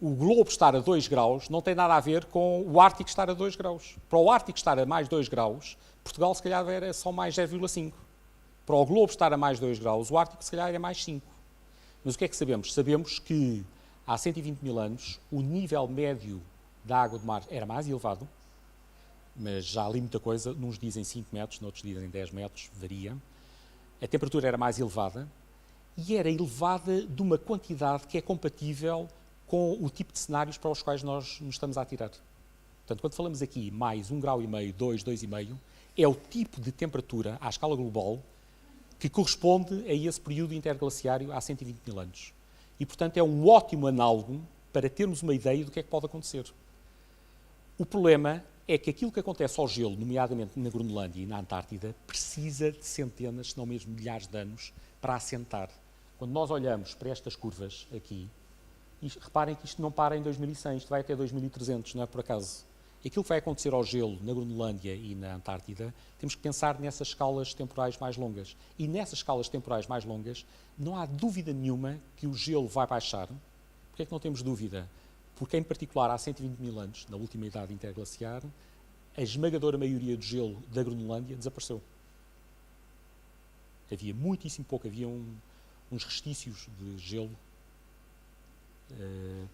o globo estar a 2 graus não tem nada a ver com o Ártico estar a 2 graus. Para o Ártico estar a mais 2 graus, Portugal se calhar era só mais 0,5. Para o globo estar a mais 2 graus, o Ártico se calhar é mais 5. Mas o que é que sabemos? Sabemos que há 120 mil anos o nível médio da água do mar era mais elevado, mas já há ali muita coisa, uns dizem 5 metros, noutros dizem 10 metros, varia. A temperatura era mais elevada e era elevada de uma quantidade que é compatível com o tipo de cenários para os quais nós nos estamos a atirar. Portanto, quando falamos aqui mais 1,5 grau, 2, 2,5, é o tipo de temperatura à escala global que corresponde a esse período interglaciário há 120 mil anos. E, portanto, é um ótimo análogo para termos uma ideia do que é que pode acontecer. O problema é que aquilo que acontece ao gelo, nomeadamente na Groenlândia e na Antártida, precisa de centenas, se não mesmo milhares de anos para assentar. Quando nós olhamos para estas curvas aqui, reparem que isto não para em 2100, isto vai até 2300, não é por acaso. Aquilo que vai acontecer ao gelo na Groenlândia e na Antártida, temos que pensar nessas escalas temporais mais longas. E nessas escalas temporais mais longas, não há dúvida nenhuma que o gelo vai baixar. Porquê é que não temos dúvida? Porque, em particular, há 120 mil anos, na última idade interglaciar, a esmagadora maioria do gelo da Groenlândia desapareceu. Havia muitíssimo pouco, havia uns restícios de gelo,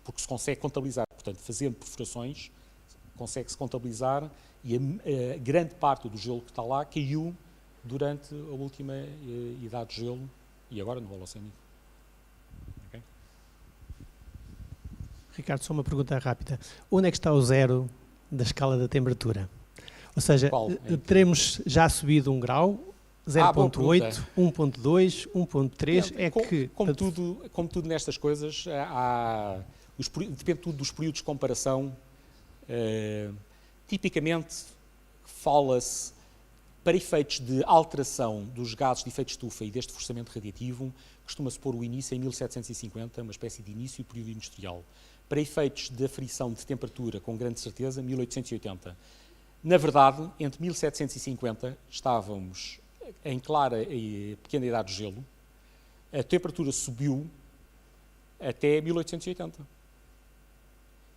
porque se consegue contabilizar. Portanto, fazendo perfurações, consegue-se contabilizar e a grande parte do gelo que está lá caiu durante a última idade de gelo e agora no Holocénico. Okay? Ricardo, só uma pergunta rápida. Onde é que está o zero da escala da temperatura? Ou seja, teremos já subido 1 grau, 0,8, 1,2, 1,3. Como tudo nestas coisas, depende tudo dos períodos de comparação. Tipicamente, fala-se, para efeitos de alteração dos gases de efeito de estufa e deste forçamento radiativo, costuma-se pôr o início em 1750, uma espécie de início do período industrial. Para efeitos de aferição de temperatura, com grande certeza, 1880. Na verdade, entre 1750 estávamos em clara e pequena idade de gelo, a temperatura subiu até 1880.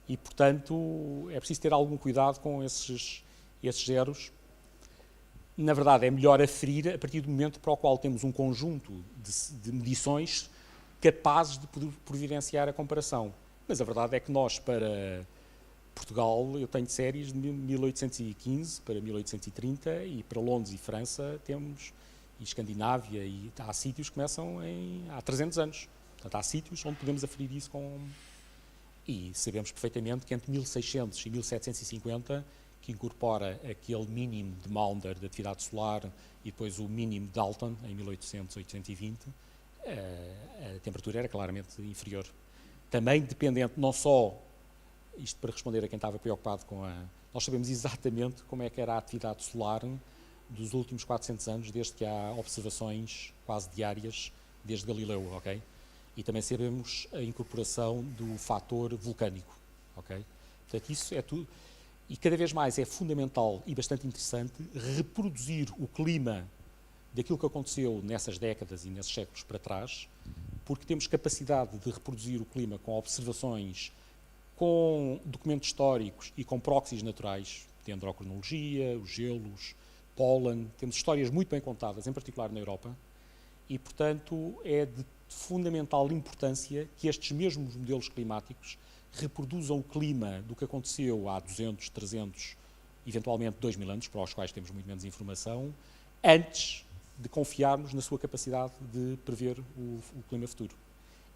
E, portanto, é preciso ter algum cuidado com esses zeros. Na verdade, é melhor aferir a partir do momento para o qual temos um conjunto de medições capazes de providenciar a comparação. Mas a verdade é que nós, para Portugal, eu tenho séries de 1815 para 1830 e para Londres e França temos, e Escandinávia, e há sítios que começam há 300 anos. Portanto, há sítios onde podemos aferir isso com... E sabemos perfeitamente que entre 1600 e 1750, que incorpora aquele mínimo de Maunder da atividade solar e depois o mínimo de Dalton, em 1800, 820, a temperatura era claramente inferior. Também dependente, não só, isto para responder a quem estava preocupado com a... Nós sabemos exatamente como é que era a atividade solar dos últimos 400 anos, desde que há observações quase diárias, desde Galileu, ok? E também sabemos a incorporação do fator vulcânico, ok? Portanto, isso é tudo. E cada vez mais é fundamental e bastante interessante reproduzir o clima daquilo que aconteceu nessas décadas e nesses séculos para trás, porque temos capacidade de reproduzir o clima com observações, com documentos históricos e com proxies naturais, dendrocronologia, os gelos, pólen. Temos histórias muito bem contadas, em particular na Europa, e, portanto, é de fundamental importância que estes mesmos modelos climáticos reproduzam o clima do que aconteceu há 200, 300, eventualmente 2000 anos, para os quais temos muito menos informação, antes de confiarmos na sua capacidade de prever o clima futuro.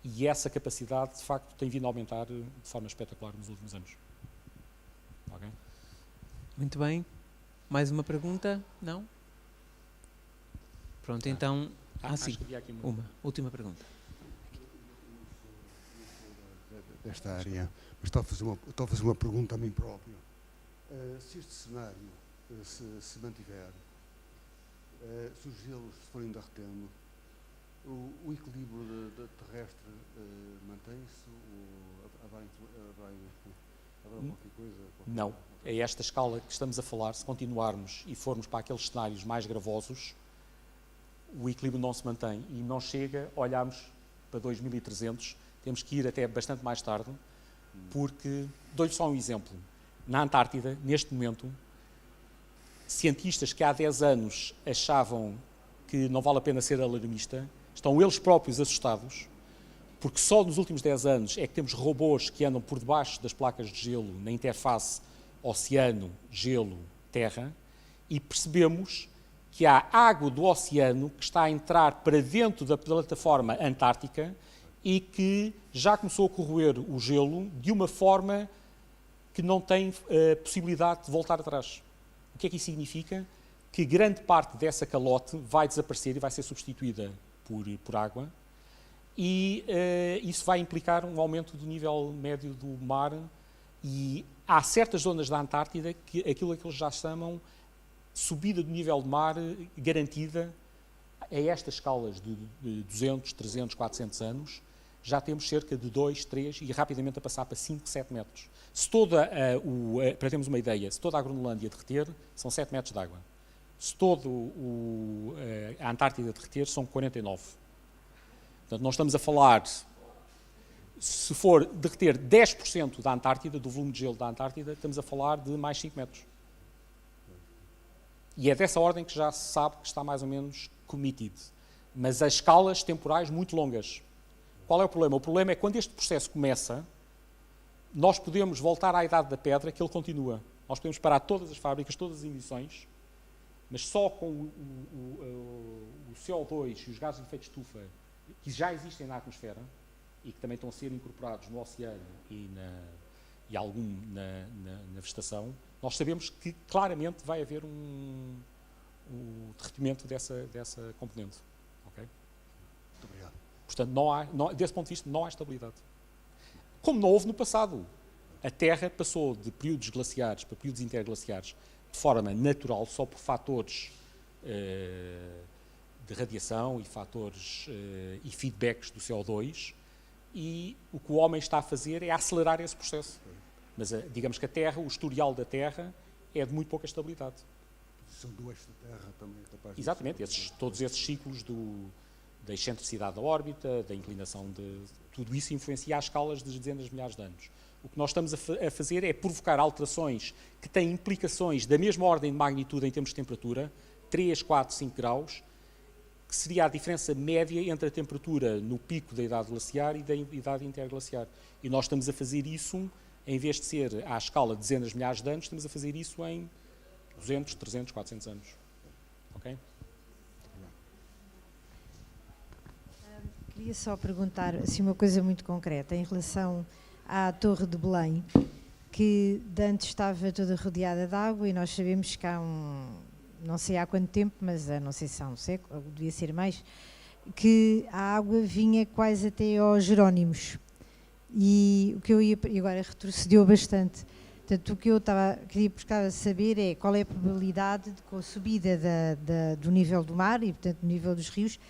E essa capacidade, de facto, tem vindo a aumentar de forma espetacular nos últimos anos. Okay? Muito bem. Mais uma pergunta? Não? Pronto, então... sim. Uma última pergunta. Desta área, mas estou a fazer uma pergunta a mim próprio. Se este cenário se mantiver, se os gelos se forem derretendo, o equilíbrio terrestre mantém-se ou haverá qualquer coisa? Não. É esta escala que estamos a falar. Se continuarmos e formos para aqueles cenários mais gravosos, o equilíbrio não se mantém e não chega. Olhamos para 2300, temos que ir até bastante mais tarde, Porque, dou-lhe só um exemplo. Na Antártida, neste momento, cientistas que há 10 anos achavam que não vale a pena ser alarmista, estão eles próprios assustados, porque só nos últimos 10 anos é que temos robôs que andam por debaixo das placas de gelo na interface oceano, gelo, terra, e percebemos que há água do oceano que está a entrar para dentro da plataforma antártica e que já começou a corroer o gelo de uma forma que não tem possibilidade de voltar atrás. O que é que isso significa? Que grande parte dessa calote vai desaparecer e vai ser substituída por água, e isso vai implicar um aumento do nível médio do mar, e há certas zonas da Antártida que aquilo que eles já chamam subida do nível do mar garantida a estas escalas de 200, 300, 400 anos. Já temos cerca de 2, 3 e rapidamente a passar para 5, 7 metros. Se toda para termos uma ideia, se toda a Groenlândia derreter, são 7 metros de água. Se toda a Antártida derreter, são 49. Portanto, nós estamos a falar, se for derreter 10% da Antártida, do volume de gelo da Antártida, estamos a falar de mais 5 metros. E é dessa ordem que já se sabe que está mais ou menos committed. Mas as escalas temporais muito longas. Qual é o problema? O problema é que quando este processo começa, nós podemos voltar à idade da pedra, que ele continua. Nós podemos parar todas as fábricas, todas as emissões, mas só com o CO2 e os gases de efeito de estufa que já existem na atmosfera e que também estão a ser incorporados no oceano e algum na vegetação, nós sabemos que claramente vai haver um derretimento dessa componente. Okay? Muito obrigado. Portanto, desse ponto de vista, não há estabilidade. Como não houve no passado. A Terra passou de períodos glaciares para períodos interglaciares de forma natural, só por fatores de radiação e fatores e feedbacks do CO2, e o que o homem está a fazer é acelerar esse processo. Mas digamos que a Terra, o historial da Terra, é de muito pouca estabilidade. São do eixo da Terra também capaz de... Exatamente, todos esses ciclos da excentricidade da órbita, da inclinação tudo isso influencia as escalas de dezenas de milhares de anos. O que nós estamos a fazer é provocar alterações que têm implicações da mesma ordem de magnitude em termos de temperatura, 3, 4, 5 graus, que seria a diferença média entre a temperatura no pico da idade glaciar e da idade interglaciar. E nós estamos a fazer isso, em vez de ser à escala de dezenas de milhares de anos, estamos a fazer isso em 200, 300, 400 anos. Ok? Queria só perguntar assim, uma coisa muito concreta em relação à Torre de Belém, que de antes estava toda rodeada de água, e nós sabemos que há não sei há quanto tempo, mas não sei se há um século, devia ser mais, que a água vinha quase até aos Jerónimos. E o que eu ia, e agora retrocedeu bastante. Portanto, o que eu queria buscar saber é qual é a probabilidade de, com a subida do nível do mar e, portanto, do nível dos rios,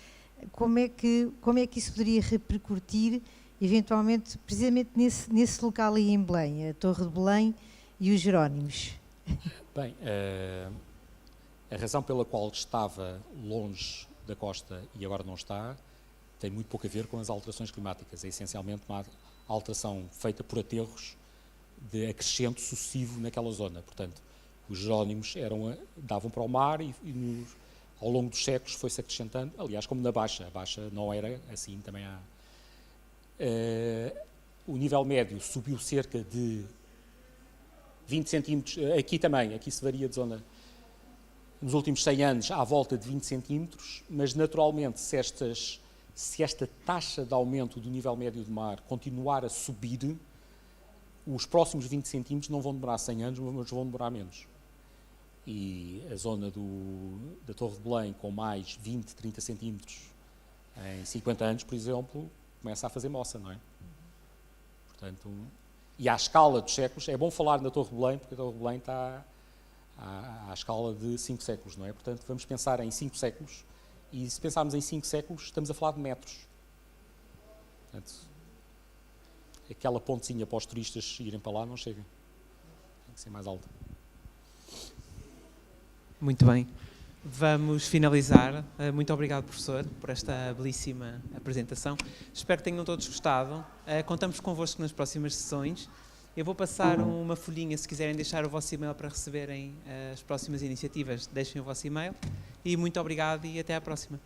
como é que isso poderia repercutir, eventualmente, precisamente nesse local aí em Belém, a Torre de Belém e os Jerónimos? Bem, a razão pela qual estava longe da costa e agora não está, tem muito pouco a ver com as alterações climáticas. É essencialmente uma alteração feita por aterros de acrescento sucessivo naquela zona. Portanto, os Jerónimos davam para o mar e ao longo dos séculos foi-se acrescentando, aliás, como na Baixa. A Baixa não era assim, também há. O nível médio subiu cerca de 20 centímetros, aqui se varia de zona, nos últimos 100 anos à volta de 20 centímetros, mas naturalmente se esta taxa de aumento do nível médio do mar continuar a subir, os próximos 20 centímetros não vão demorar 100 anos, mas vão demorar menos. E a zona da Torre de Belém, com mais 20, 30 centímetros em 50 anos, por exemplo, começa a fazer moça, não é? Portanto, e à escala dos séculos, é bom falar na Torre de Belém, porque a Torre de Belém está à escala de 5 séculos, não é? Portanto, vamos pensar em 5 séculos, e se pensarmos em 5 séculos, estamos a falar de metros. Portanto, aquela pontezinha para os turistas irem para lá não chega. Tem que ser mais alta. Muito bem. vamos finalizar. Muito obrigado, professor, por esta belíssima apresentação. Espero que tenham todos gostado. Contamos convosco nas próximas sessões. Eu vou passar uma folhinha, se quiserem deixar o vosso e-mail para receberem as próximas iniciativas, deixem o vosso e-mail. E muito obrigado e até à próxima.